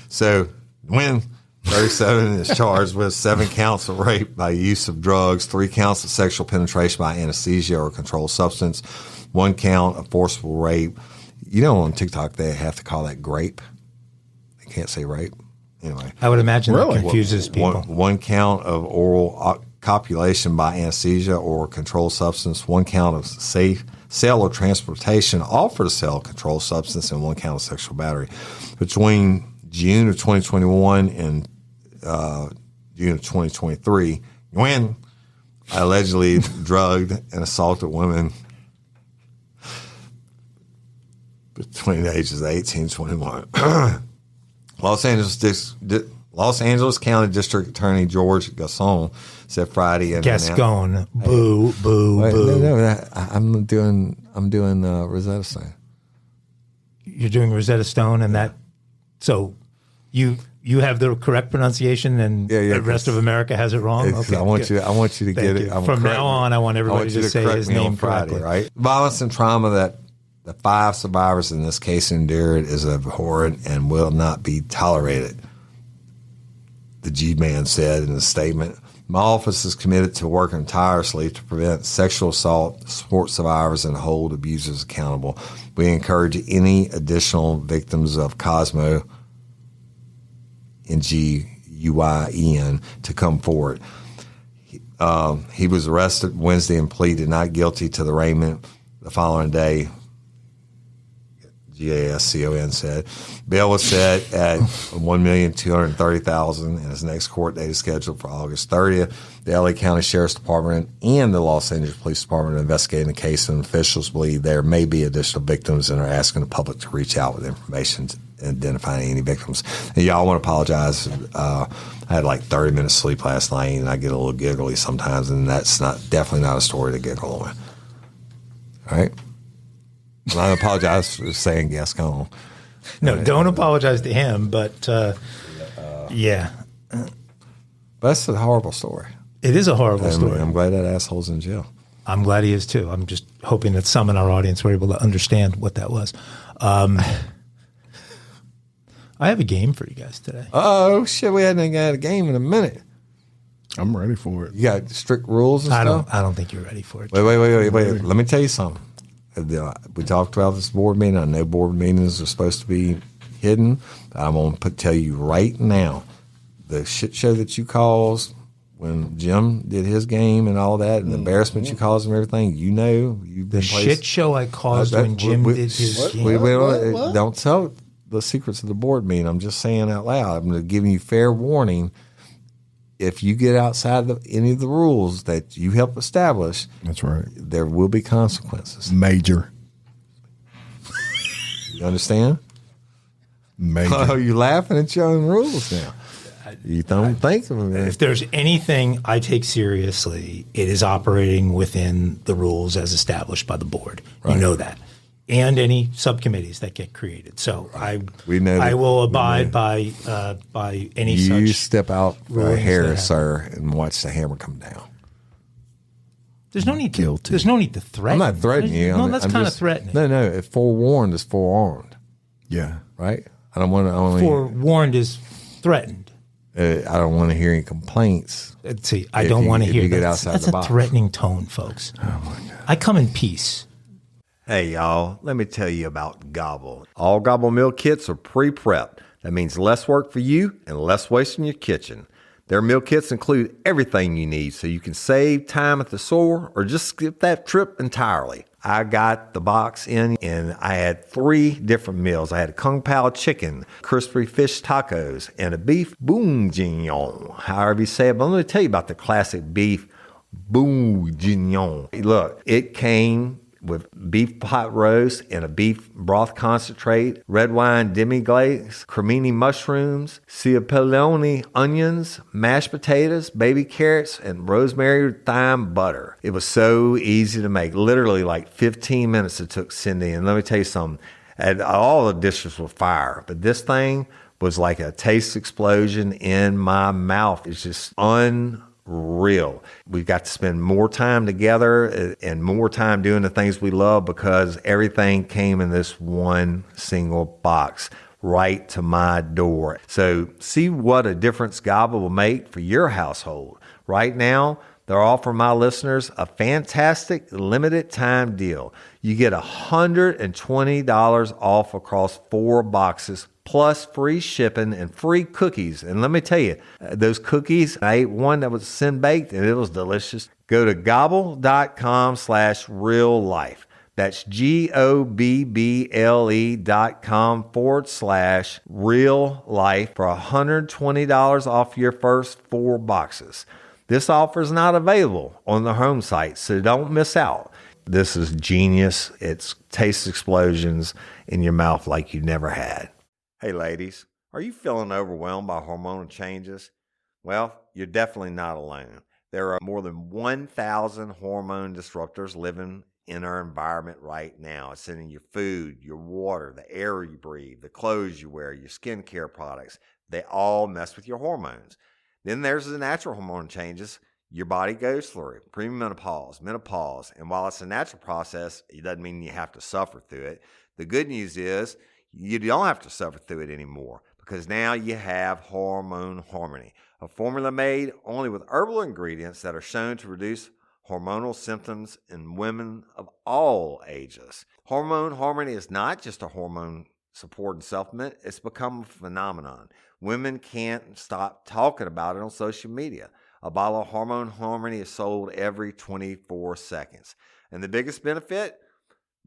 So, when 37 is charged with 7 counts of rape by use of drugs, 3 counts of sexual penetration by anesthesia or controlled substance, 1 count of forcible rape. You know, on TikTok, they have to call that grape. They can't say rape. Anyway. I would imagine that confuses people. 1 count of oral copulation by anesthesia or controlled substance, 1 count of sale or transportation offered to sell a controlled substance, and 1 count of sexual battery. Between June of 2021 and June of 2023, when allegedly drugged and assaulted women between the ages of 18 and 21. Los Angeles Los Angeles County District Attorney George Gascon said Friday. Gascon, boo, boo, Wait, boo. No, I'm doing Rosetta Stone. You're doing Rosetta Stone, and that. So, you have the correct pronunciation, and the rest of America has it wrong. Okay, I want you to get it. From now on, I want everybody to say his name Friday, correctly. right? Violence and trauma that the 5 survivors in this case endured is abhorrent and will not be tolerated. The G-Man said in a statement, "My office is committed to working tirelessly to prevent sexual assault, support survivors, and hold abusers accountable. We encourage any additional victims of Cosmo NGUYN to come forward." He was arrested Wednesday and pleaded not guilty to the arraignment the following day. GASCON said. Bail was set at $1,230,000, and his next court date is scheduled for August 30th. The LA County Sheriff's Department and the Los Angeles Police Department are investigating the case, and officials believe there may be additional victims and are asking the public to reach out with information to identify any victims. And y'all, I want to apologize. I had like 30 minutes sleep last night, and I get a little giggly sometimes, and that's definitely not a story to giggle on. All right? And I apologize for saying Gascon. No, don't apologize to him, but yeah. But that's a horrible story. It is a horrible story. I'm glad that asshole's in jail. I'm glad he is too. I'm just hoping that some in our audience were able to understand what that was. I have a game for you guys today. Oh, shit. We hadn't got a game in a minute. I'm ready for it. You got strict rules and stuff? I don't think you're ready for it. Wait. Let me tell you something. We talked about this board meeting. I know board meetings are supposed to be hidden. I'm going to tell you right now, the shit show that you caused when Jim did his game and all that, and the embarrassment you caused and everything, you've been the shit show I caused when Jim did his game. Don't tell the secrets of the board meeting. I'm just saying out loud. I'm giving you fair warning. If you get outside any of the rules that you help establish, that's right, there will be consequences. Major. You understand? Major. Oh, you're laughing at your own rules now. You don't think of it. If there's anything I take seriously, it is operating within the rules as established by the board. Right. You know that. And any subcommittees that get created. So I will abide by any such. You step out for a hair, sir, and watch the hammer come down. There's no need to. There's no need to threaten. I'm not threatening you. No, that's kind of threatening. No. If forewarned is forearmed. Yeah. Right. I don't want to. Forewarned is threatened. I don't want to hear any complaints. See, I don't want to hear that. That's a threatening tone, folks. Oh my God. I come in peace. Hey, y'all, let me tell you about Gobble. All Gobble meal kits are pre-prepped. That means less work for you and less waste in your kitchen. Their meal kits include everything you need so you can save time at the store or just skip that trip entirely. I got the box in and I had 3 different meals. I had a Kung Pao chicken, crispy fish tacos, and a beef bourguignon, however you say it. But let me tell you about the classic beef bourguignon. Look, it came with beef pot roast and a beef broth concentrate, red wine demi-glaze, cremini mushrooms, cipollone onions, mashed potatoes, baby carrots, and rosemary thyme butter. It was so easy to make. Literally like 15 minutes it took Cindy. And let me tell you something. And all the dishes were fire, but this thing was like a taste explosion in my mouth. It's just unreal. We got to spend more time together and more time doing the things we love because everything came in this one single box right to my door. So see what a difference Gobble will make for your household. Right now, they're offering my listeners a fantastic limited time deal. You get $120 off across 4 boxes plus free shipping and free cookies. And let me tell you, those cookies, I ate one that was sin baked and it was delicious. Go to gobble.com/real life. That's GOBBLE.com/real life for $120 off your first 4 boxes. This offer is not available on the home site, so don't miss out. This is genius. It's taste explosions in your mouth like you never had. Hey, ladies, Are you feeling overwhelmed by hormonal changes? Well, you're definitely not alone. There are more than 1,000 hormone disruptors living in our environment right now. It's in your food, your water, the air you breathe, the clothes you wear, your skincare products. They all mess with your hormones. Then there's the natural hormone changes your body goes through, premenopause, menopause. And while it's a natural process, it doesn't mean you have to suffer through it. The good news is you don't have to suffer through it anymore, because now you have Hormone Harmony, a formula made only with herbal ingredients that are shown to reduce hormonal symptoms in women of all ages. Hormone Harmony is not just a hormone support and supplement. It's become a phenomenon. Women can't stop talking about it on social media. A bottle of Hormone Harmony is sold every 24 seconds. And the biggest benefit?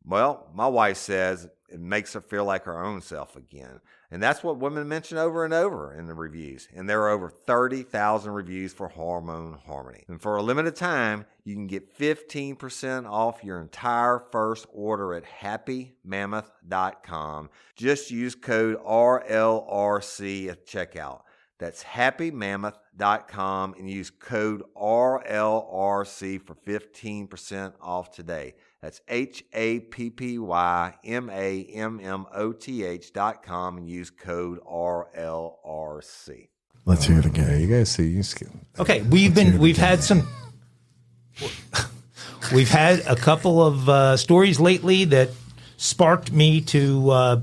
Well, my wife says it makes her feel like her own self again. And that's what women mention over and over in the reviews. And there are over 30,000 reviews for Hormone Harmony. And for a limited time, you can get 15% off your entire first order at happymammoth.com. Just use code RLRC at checkout. That's happymammoth.com and use code RLRC for 15% off today. That's happymammoth.com and use code RLRC. Let's hear it again. You guys see, Okay, we've had a couple of stories lately that sparked me to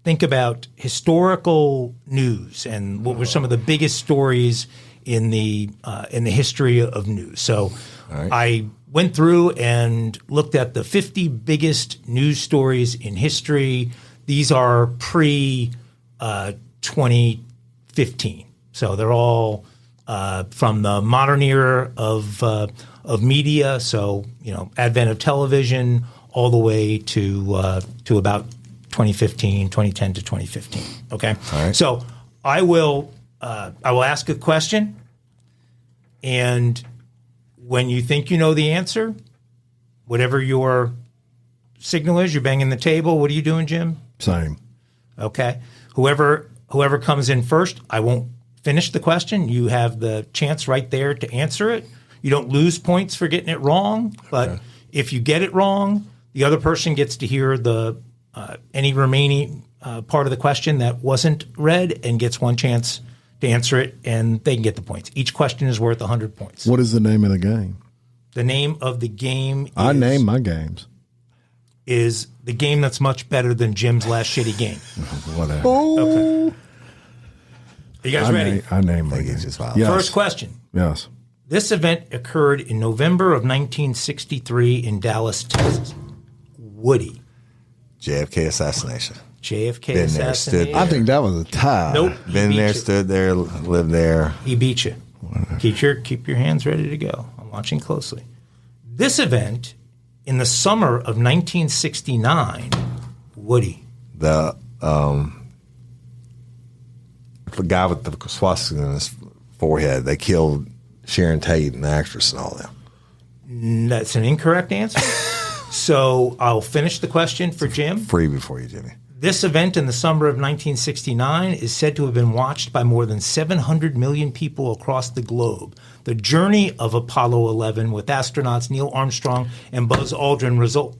think about historical news and what were some of the biggest stories in the history of news. So I went through and looked at the 50 biggest news stories in history. These are pre-2015. So they're all from the modern era of media. So, advent of television all the way to about 2010 to 2015. Okay. All right. So I will ask a question, and when you think you know the answer, whatever your signal is, you're banging the table. What are you doing, Jim? Same. Okay. Whoever comes in first, I won't finish the question. You have the chance right there to answer it. You don't lose points for getting it wrong, but if you get it wrong, the other person gets to hear the any remaining part of the question that wasn't read and gets one chance to answer it, and they can get the points. Each question is worth 100 points. What is the name of the game? The name of the game I name my games. Is the game that's much better than Jim's last shitty game. Whatever. Okay. Are you guys ready? I name my games. Just wild. Yes. First question. Yes. This event occurred in November of 1963 in Dallas, Texas. Woody. JFK assassination. JFK Been there, assassination. stood I think that was a tie. Nope. he Been beat there, you. stood there, lived there. He beat you. Keep your hands ready to go. I'm watching closely. This event in the summer of 1969, Woody. The guy with the swastika in his forehead. They killed Sharon Tate and the actress and all that. That's an incorrect answer. So I'll finish the question for Jim. Free before you, Jimmy. This event in the summer of 1969 is said to have been watched by more than 700 million people across the globe. The journey of Apollo 11 with astronauts Neil Armstrong and Buzz Aldrin result.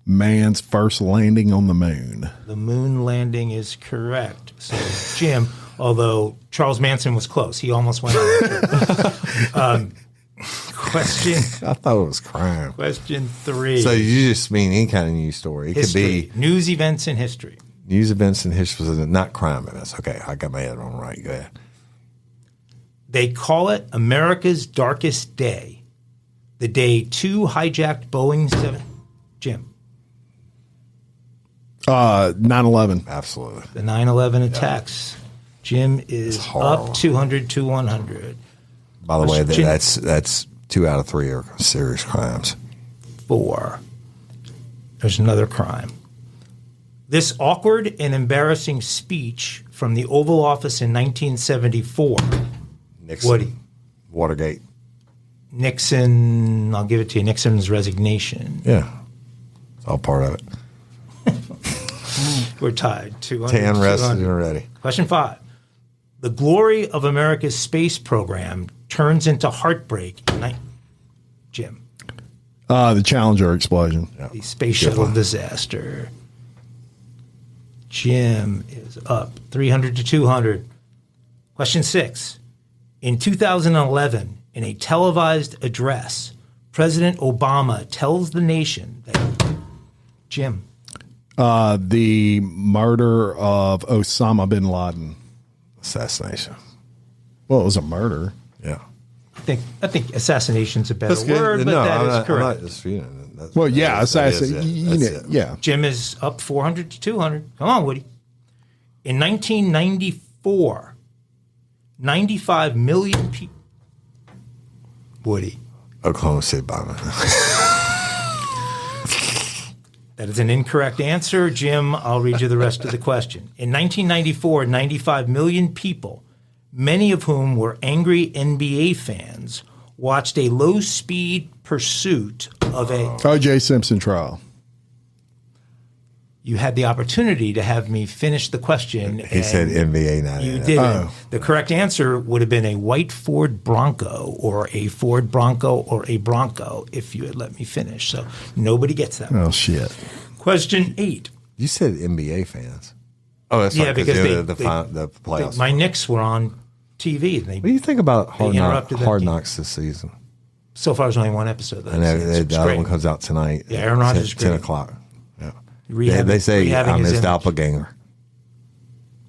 Man's first landing on the moon. The moon landing is correct. So, Jim, although Charles Manson was close, he almost went on that trip. Question. I thought it was crime. Question 3. So you just mean any kind of news story. It History. could be News events in history. news events in history, not crime events. Okay, I got my head on right. Go ahead. They call it America's Darkest Day. The day 2 hijacked Boeing 7. Jim. 9/11. Absolutely. The 9/11 attacks. Jim is horrible. up 200 to 100. By the way, Question- that's 2 out of 3 are serious crimes. 4. There's another crime. This awkward and embarrassing speech from the Oval Office in 1974. Nixon. Woody. Watergate. Nixon, I'll give it to you, Nixon's resignation. Yeah. It's all part of it. We're tied. 200. 10 rested 200. and ready. Question 5. The glory of America's space program turns into heartbreak. Jim. The Challenger explosion. The space shuttle disaster. Jim is up 300 to 200. Question 6. In 2011, in a televised address, President Obama tells the nation that Jim. The murder of Osama bin Laden. Assassination. Well, it was a murder. Yeah. I think assassination's a better That's good. word, but No, that is I'm not correct. disputing it. Well, yeah, that is assassin. it. Yeah. Jim is up 400 to 200. Come on, Woody. In 1994, 95 million people. Woody. Oklahoma City bombing. That is an incorrect answer. Jim, I'll read you the rest of the question. In 1994, 95 million people, many of whom were angry NBA fans, watched a low-speed pursuit of a... O.J. Simpson trial. You had the opportunity to have me finish the question. He said NBA 99. You didn't. The correct answer would have been a white Ford Bronco or a Ford Bronco or a Bronco if you had let me finish. So nobody gets that. Oh, shit. Question 8. You said NBA fans. Oh, that's Yeah, right. because the playoffs. my Knicks were on TV. What do you think about Hard interrupted that game. Knocks this season? So far, there's only one episode. I know the other one comes out tonight. Yeah, Aaron Rodgers is 10 great. o'clock. Yeah. Rehabbing- They say rehabbing I'm his his image. doppelganger.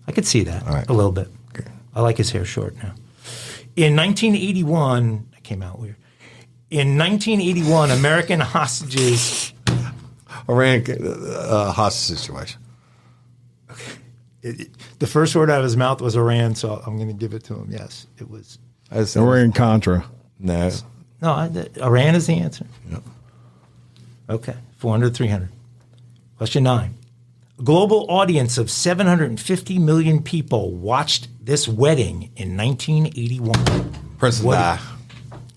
I could see that All right. a little bit. Okay. I like his hair short now. In 1981, that came out weird. In 1981, American hostages. Iran hostage situation. The first word out of his mouth was Iran, so I'm going to give it to him. Yes, it was. And we're in Contra. No. No, Iran is the answer. Yep. Okay, 400, 300. Question 9. A global audience of 750 million people watched this wedding in 1981. Princess What- Di.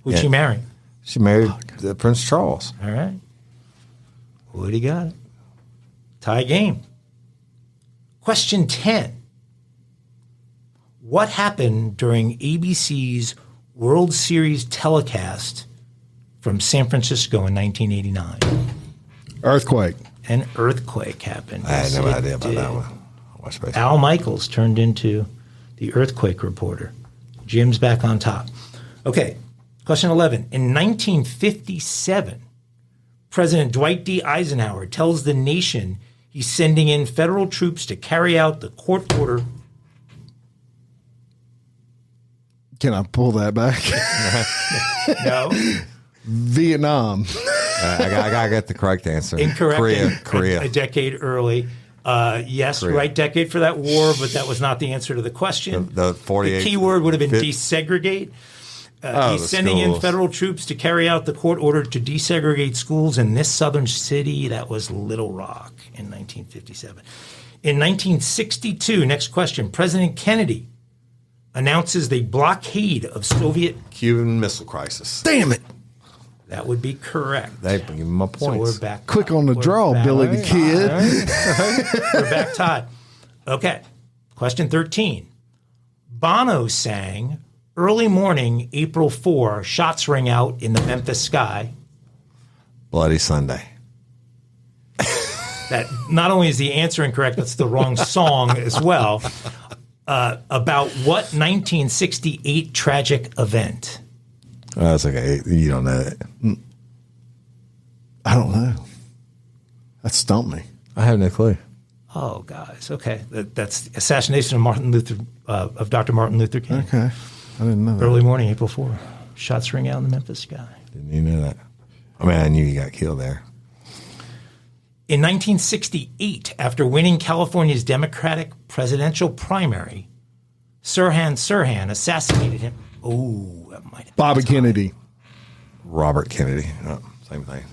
Who'd she marry? She married Prince Charles. All right. Woody got it. Tie game. Question 10. What happened during ABC's World Series telecast from San Francisco in 1989? Earthquake. An earthquake happened. I had Yes, no it idea about did. that one. I watched baseball. Al Michaels turned into the earthquake reporter. Jim's back on top. Okay, question 11. In 1957, President Dwight D. Eisenhower tells the nation he's sending in federal troops to carry out the court order. Can I pull that back? No, Vietnam. I got to get the correct answer. incorrect. Korea. A decade early. Yes, Korea. right decade for that war, but that was not the answer to the question. The 48 The key word would have been fif- desegregate. the He's sending in schools. federal troops to carry out the court order to desegregate schools in this southern city. That was Little Rock in 1957. In 1962, next question, President Kennedy announces the blockade of Soviet. Cuban Missile Crisis. Damn it. That would be correct. They give me my So points. we're back. Quick on the we're draw, back- Billy the Kid. We're back tied. Okay. Question 13. Bono sang Early Morning, April 4, Shots Ring Out in the Memphis Sky. Bloody Sunday. That not only is the answer incorrect, that's the wrong song as well. About what 1968 tragic event? Oh, that's okay. You don't know it. I don't know. That stumped me. I have no clue. Oh, guys. Okay. That's assassination of Dr. Martin Luther King. Okay. I didn't know that. Early morning, April 4. Shots ring out in the Memphis sky. Didn't even know that. I mean, I knew you got killed there. In 1968, after winning California's Democratic presidential primary, Sirhan Sirhan assassinated him. Oh, that might have been Bobby tied. Kennedy. Robert Kennedy. Oh, same thing.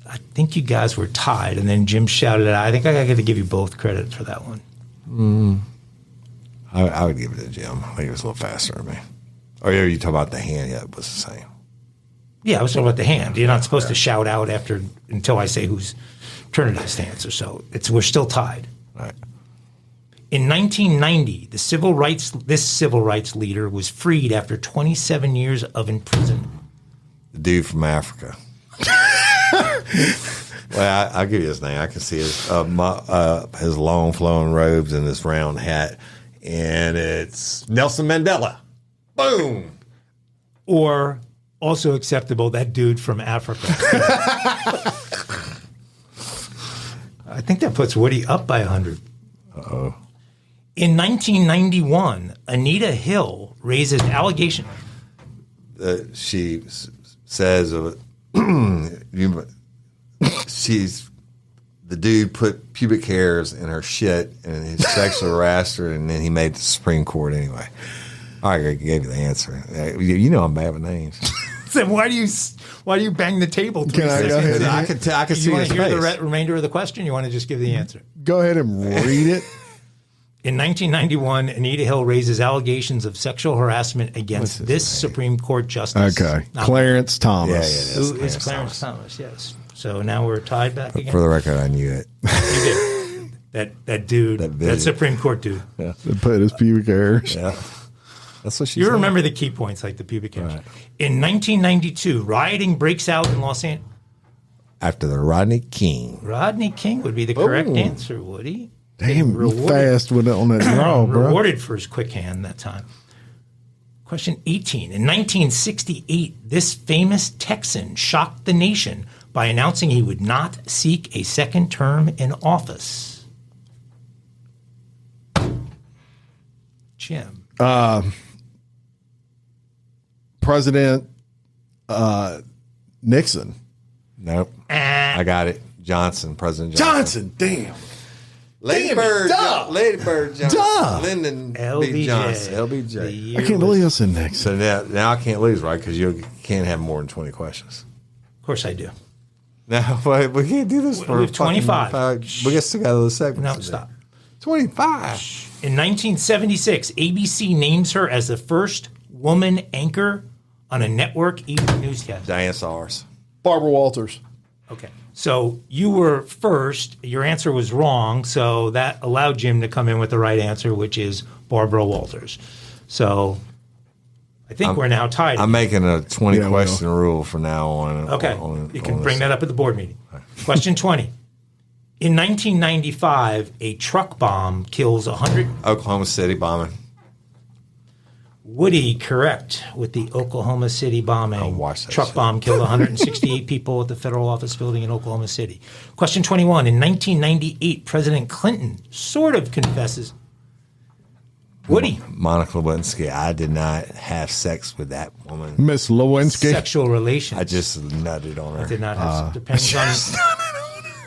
I think you guys were tied, and then Jim shouted it out. I think I got to give you both credit for that one. I would give it to Jim. I think it was a little faster than me. Oh, yeah, you talk about the hand. Yeah, it was the same. Yeah, I was talking about the hand. You're not supposed to shout out until I say whose turn it is to answer. So we're still tied. All right. In 1990, this civil rights leader was freed after 27 years of imprisonment. The dude from Africa. Well, I'll give you his name. I can see his long flowing robes and this round hat, and it's Nelson Mandela. Boom. Or also acceptable, that dude from Africa. I think that puts Woody up by 100. Uh-oh. In 1991, Anita Hill raises allegation. She says the dude put pubic hairs in her shit and he sexually harassed her, and then he made the Supreme Court anyway. All right, I gave you the answer. You know I'm bad with names. So why do you bang the table? Can I go ahead? I can see you want his to hear face. the remainder of the question? You want to just give the answer? Go ahead and read it. In 1991, Anita Hill raises allegations of sexual harassment against this Supreme Court justice. Okay. Clarence Thomas. Yeah, Who is Clarence Thomas? Yes. So now we're tied back again. For the record, I knew it. You did. That dude, that Supreme Court dude. Yeah. They put his pubic hairs. Yeah. That's what she You said. remember the key points like the pubic hairs. Right. In 1992, rioting breaks out in Los Angeles. After the Rodney King. Rodney King would be the correct answer, Woody. Damn, you fast with it on that draw, bro. Rewarded for his quick hand that time. Question 18. In 1968, this famous Texan shocked the nation by announcing he would not seek a second term in office. Jim. President Nixon. Nope. I got it. President Johnson. Damn. Lady Bird Johnson. Duh. Lyndon B. LBJ. Johnson. LBJ. I can't believe I said Nixon. So now I can't lose, right? Because you can't have more than 20 questions. Of course I do. No, but we can't do this for We have 25. We get still got those segments. No, today. stop. 25. In 1976, ABC names her as the first woman anchor on a network evening newscast. Diane Sars. Barbara Walters. Okay. So you were first. Your answer was wrong. So that allowed Jim to come in with the right answer, which is Barbara Walters. So I think we're now tied. I'm making a 20 question rule from now on. Okay. You can bring that up at the board meeting. Question 20. In 1995, a truck bomb kills 100. Oklahoma City bombing. Woody, correct with the Oklahoma City bombing. I'll watch that Truck shit. bomb killed 168 people at the federal office building in Oklahoma City. Question 21. In 1998, President Clinton sort of confesses. Woody. Monica Lewinsky. I did not have sex with that woman. Miss Lewinsky. Sexual relations. I just nutted on her. Did not have.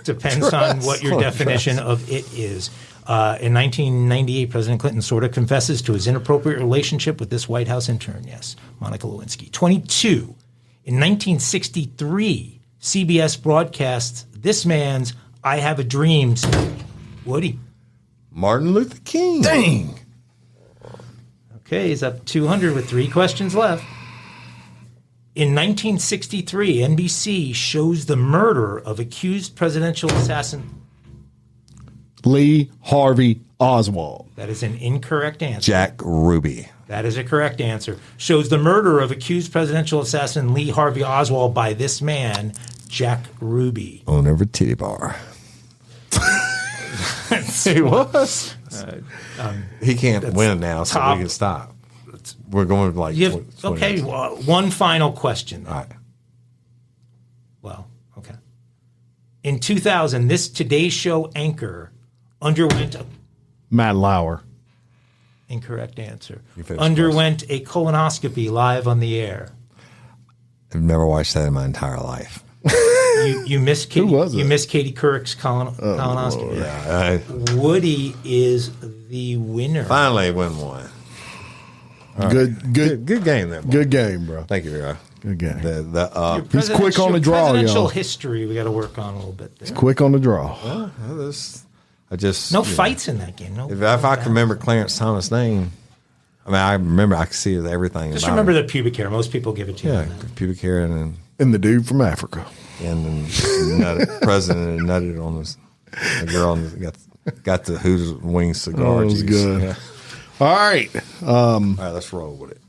Depends on what your definition of it is. In 1998, President Clinton sort of confesses to his inappropriate relationship with this White House intern. Yes, Monica Lewinsky. 22. In 1963, CBS broadcasts this man's "I Have a Dream" speech. Woody. Martin Luther King. Dang. Okay, he's up 200 with 3 questions left. In 1963, NBC shows the murder of accused presidential assassin. Lee Harvey Oswald. That is an incorrect answer. Jack Ruby. That is a correct answer. Shows the murder of accused presidential assassin Lee Harvey Oswald by this man, Jack Ruby. Owner of a titty bar. He was. He can't win now, so top. we can stop. We're going like 20 okay, well, one final question. All right. Well, okay. In 2000, this Today Show anchor underwent a Matt Lauer. incorrect answer. finished Underwent a colonoscopy live on the air. I've never watched that in my entire life. You missed Katie. Who was it? You missed Katie Couric's colonoscopy. Yeah, Woody is the winner. finally win one. Good Good game there. Boy. good game, bro. Thank you, Vera. Good game. He's quick on the draw, Presidential y'all. history we got to work on a little bit there. Quick on the draw. I just No fights in that game. No. If I can remember Clarence Thomas' name, I mean, I remember I could see everything. Just about remember him. the pubic hair. Most people give it to you. Yeah, on that. pubic hair and And the dude from Africa. then nutted, president and nutted on this. The girl got Got the Hooters Wings cigar Oh, it was juice. good. Yeah. All right. All right, let's roll with it.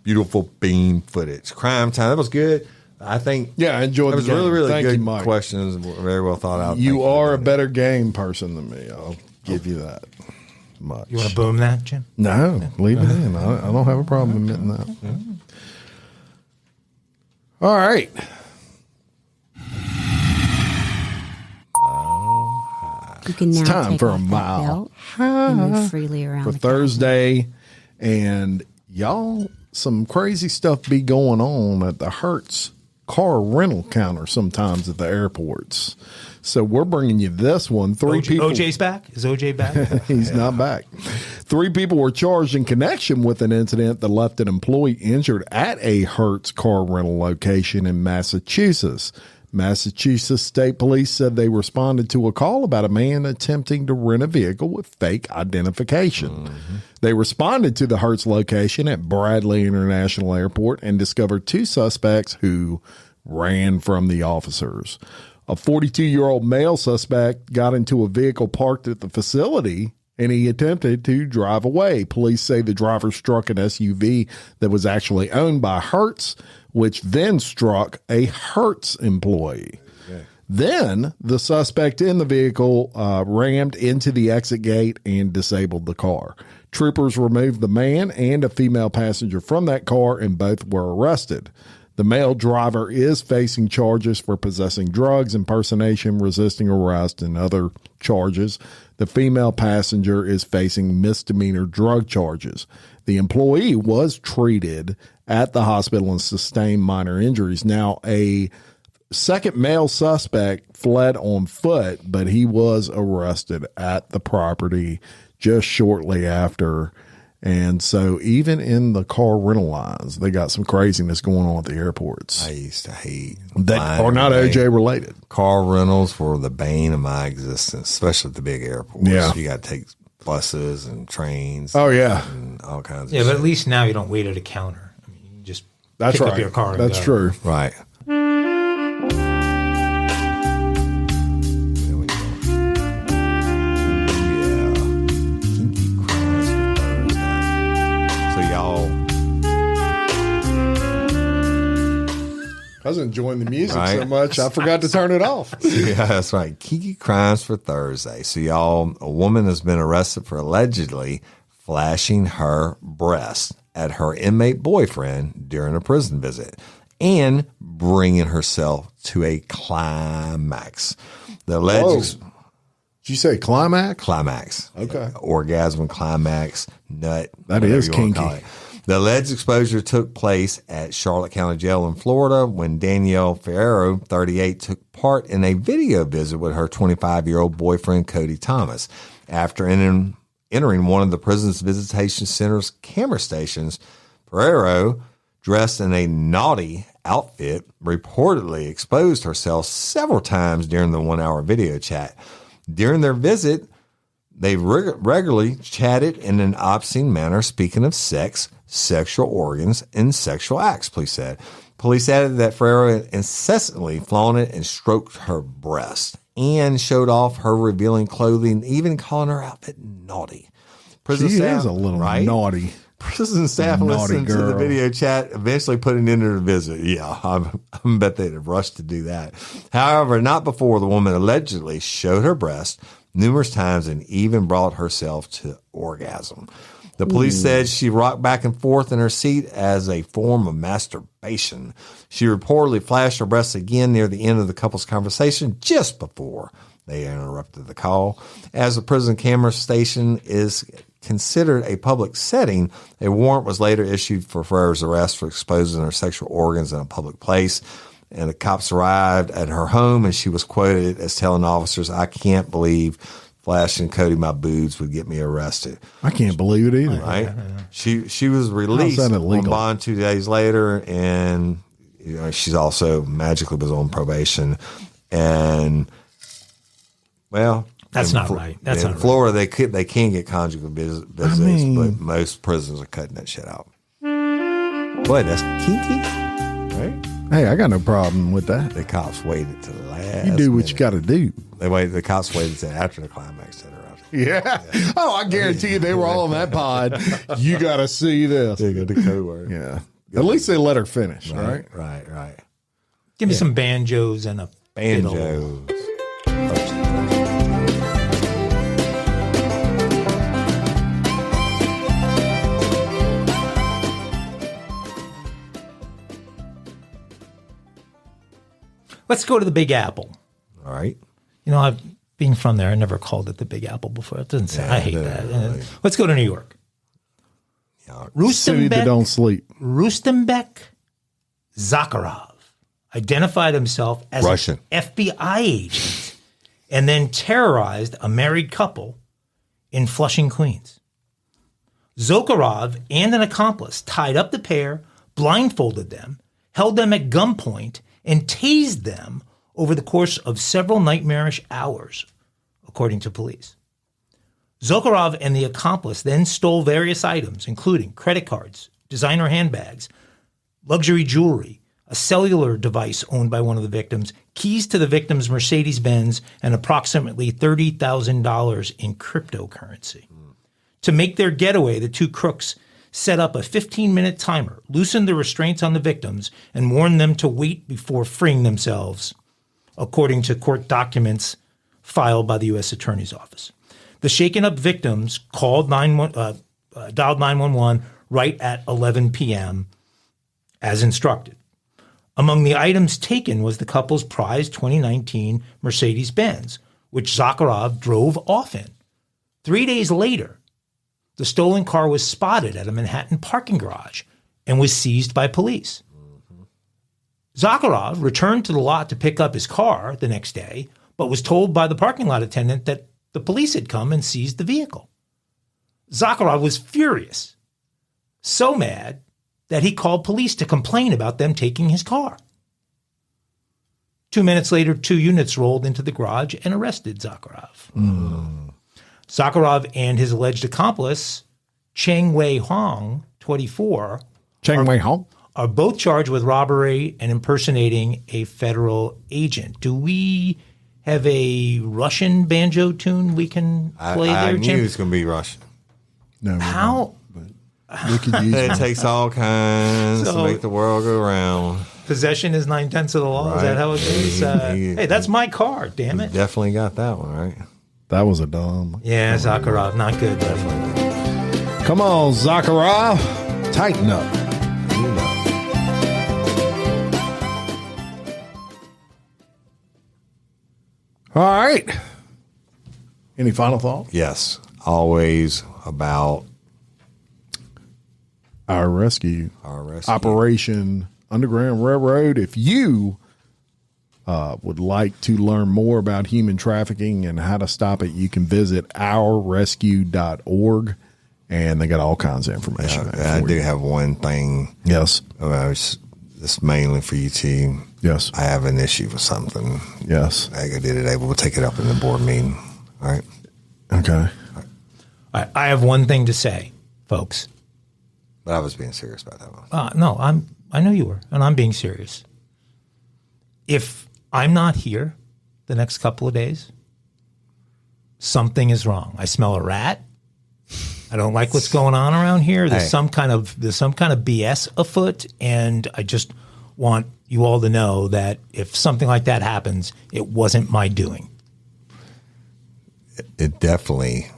Beautiful bean footage. Crime time. That was good. I think. Yeah, I enjoyed That was the game. really, really Thank good you, Mike. questions. Very well thought out. You Thank are a for doing better game person than me. I'll give you that much. You want to boom that, Jim? No, leave it in. I don't have a problem admitting that. All right. You can now It's time take for a off that mile belt and move freely around For the Thursday. And y'all, some crazy stuff be going on at the Hertz car rental counter sometimes at the airports. So we're bringing you this one. OJ's back? Is OJ back? He's not back. 3 people were charged in connection with an incident that left an employee injured at a Hertz car rental location in Massachusetts. Massachusetts State Police said they responded to a call about a man attempting to rent a vehicle with fake identification. They responded to the Hertz location at Bradley International Airport and discovered 2 suspects who ran from the officers. A 42-year-old male suspect got into a vehicle parked at the facility and he attempted to drive away. Police say the driver struck an SUV that was actually owned by Hertz, which then struck a Hertz employee. Then the suspect in the vehicle rammed into the exit gate and disabled the car. Troopers removed the man and a female passenger from that car, and both were arrested. The male driver is facing charges for possessing drugs, impersonation, resisting arrest, and other charges. The female passenger is facing misdemeanor drug charges. The employee was treated at the hospital and sustained minor injuries. Now, a second male suspect fled on foot, but he was arrested at the property just shortly after. And so even in the car rental lines, they got some craziness going on at the airports. I used to hate That are not OJ related. Car rentals were the bane of my existence, especially at the big airports. Yeah. You got to take buses and trains. Oh, yeah. And all kinds of Yeah, but shit. at least now you don't wait at a counter. I mean, you just That's pick right. up your car and That's go. true. Right. There we go. Yeah. Kinky Crimes for Thursday. So y'all, I was enjoying the music so Right. much, I forgot to turn it off. yeah, that's right. Kinky Crimes for Thursday. So y'all, a woman has been arrested for allegedly flashing her breast at her inmate boyfriend during a prison visit and bringing herself to a climax. The alleged Did you say climax? climax. Okay. Orgasm, climax, nut. That whatever is you wanna call kinky. it. The alleged exposure took place at Charlotte County Jail in Florida when Danielle Ferrero, 38, took part in a video visit with her 25-year-old boyfriend, Cody Thomas. After entering one of the prison's visitation center's camera stations, Ferrero, dressed in a naughty outfit, reportedly exposed herself several times during the 1-hour video chat. During their visit, they regularly chatted in an obscene manner, speaking of sex, sexual organs, and sexual acts, police said. Police added that Ferrero incessantly flaunted and stroked her breast and showed off her revealing clothing, even calling her outfit naughty. Prison She staff, is a little right? naughty. Prison staff Naughty listened to the girl. video chat, eventually putting it into the visit. Yeah, I bet they'd have rushed to do that. However, not before the woman allegedly showed her breast numerous times and even brought herself to orgasm. The police said she rocked back and forth in her seat as a form of masturbation. She reportedly flashed her breasts again near the end of the couple's conversation just before they interrupted the call. As the prison camera station is considered a public setting, a warrant was later issued for Ferrer's arrest for exposing her sexual organs in a public place. And the cops arrived at her home, and she was quoted as telling officers, "I can't believe flashing Cody my boobs would get me arrested." I can't believe it either. Right? She was released How's that on illegal? bond 2 days later, and she's also magically was on probation. And well, That's in not right. That's in not right. Florida, they can get conjugal visits, but most prisons are cutting that shit out. Boy, that's kinky, right? Hey, I got no problem with that. The cops waited to the last. You do what minute. you got to do. The cops waited until after the climax. Yeah. Oh, I guarantee you they were all on that pod. You got to see this. They got the code word. Yeah. At least they let her finish, right? Right. Give me some banjos and a fiddle. Banjos. Let's go to the Big Apple. All right. You know, being from there, I never called it the Big Apple before. It doesn't sound. I hate that. Let's go to New York. City that don't sleep. Rustenbek Zakharov identified himself as Russian. an FBI agent and then terrorized a married couple in Flushing, Queens. Zakharov and an accomplice tied up the pair, blindfolded them, held them at gunpoint, and tased them over the course of several nightmarish hours, according to police. Zakharov and the accomplice then stole various items, including credit cards, designer handbags, luxury jewelry, a cellular device owned by one of the victims, keys to the victim's Mercedes-Benz, and approximately $30,000 in cryptocurrency. To make their getaway, the two crooks set up a 15-minute timer, loosened the restraints on the victims, and warned them to wait before freeing themselves, according to court documents filed by the U.S. Attorney's Office. The shaken-up victims dialed 911 right at 11 p.m. as instructed. Among the items taken was the couple's prized 2019 Mercedes-Benz, which Zakharov drove off in. 3 days later, the stolen car was spotted at a Manhattan parking garage and was seized by police. Zakharov returned to the lot to pick up his car the next day, but was told by the parking lot attendant that the police had come and seized the vehicle. Zakharov was furious, so mad that he called police to complain about them taking his car. 2 minutes later, 2 units rolled into the garage and arrested Zakharov. Zakharov and his alleged accomplice, Cheng Wei Hong, 24, are both charged with robbery and impersonating a federal agent. Do we have a Russian banjo tune we can play I there, knew Jim? it was going to be Russian. No, How? we could use It it. takes all kinds So- to make the world go round. Possession is 9/10 of the law. Is Right. that how it goes? Hey, that's my car, damn it. Definitely got that one, right? That was a dumb. Yeah, Zakharov, not good. Come on, Zakharov. Tighten up. All right. Any final thoughts? Yes. Always about Our rescue. our Operation Underground Railroad. If you would like to learn more about human trafficking and how to stop it, you can visit ourrescue.org, and they got all kinds of information. there I for do you. have one thing. Yes. It's mainly for you two. Yes. I have an issue with something. Yes. I did it. We'll take it up in the board meeting. All right. Okay. I have one thing to say, folks. But I was being serious about that one. No, I know you were, and I'm being serious. If I'm not here the next couple of days, something is wrong. I smell a rat. I don't like what's going on around here. There's some kind of BS afoot, and I just want you all to know that if something like that happens, it wasn't my doing. It definitely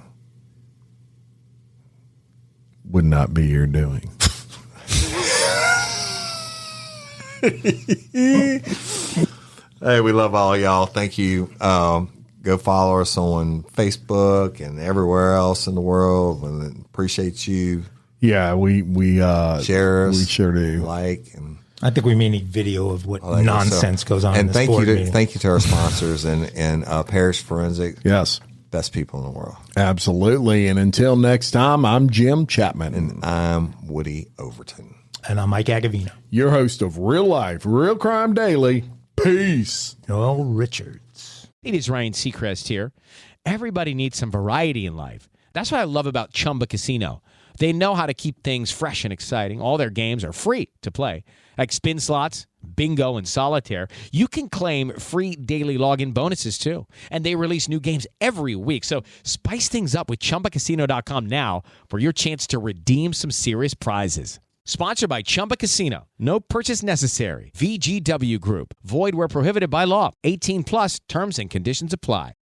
would not be your doing. Hey, we love all y'all. Thank you. Go follow us on Facebook and everywhere else in the world. And appreciate you. Yeah, we Share us. We sure do. Like and I think we may need video of what nonsense goes on and in this thank board you meeting. thank you to our sponsors and Parish Forensic. Yes. Best people in the world. Absolutely. And until next time, I'm Jim Chapman. And I'm Woody Overton. And I'm Mike Agovino. Your host of Real Life, Real Crime Daily. Peace. Noel Richards. It is Ryan Seacrest here. Everybody needs some variety in life. That's what I love about Chumba Casino. They know how to keep things fresh and exciting. All their games are free to play, like spin slots, bingo, and solitaire. You can claim free daily login bonuses, too. And they release new games every week. So spice things up with ChumbaCasino.com now for your chance to redeem some serious prizes. Sponsored by Chumba Casino. No purchase necessary. VGW Group. Void where prohibited by law. 18 plus terms and conditions apply.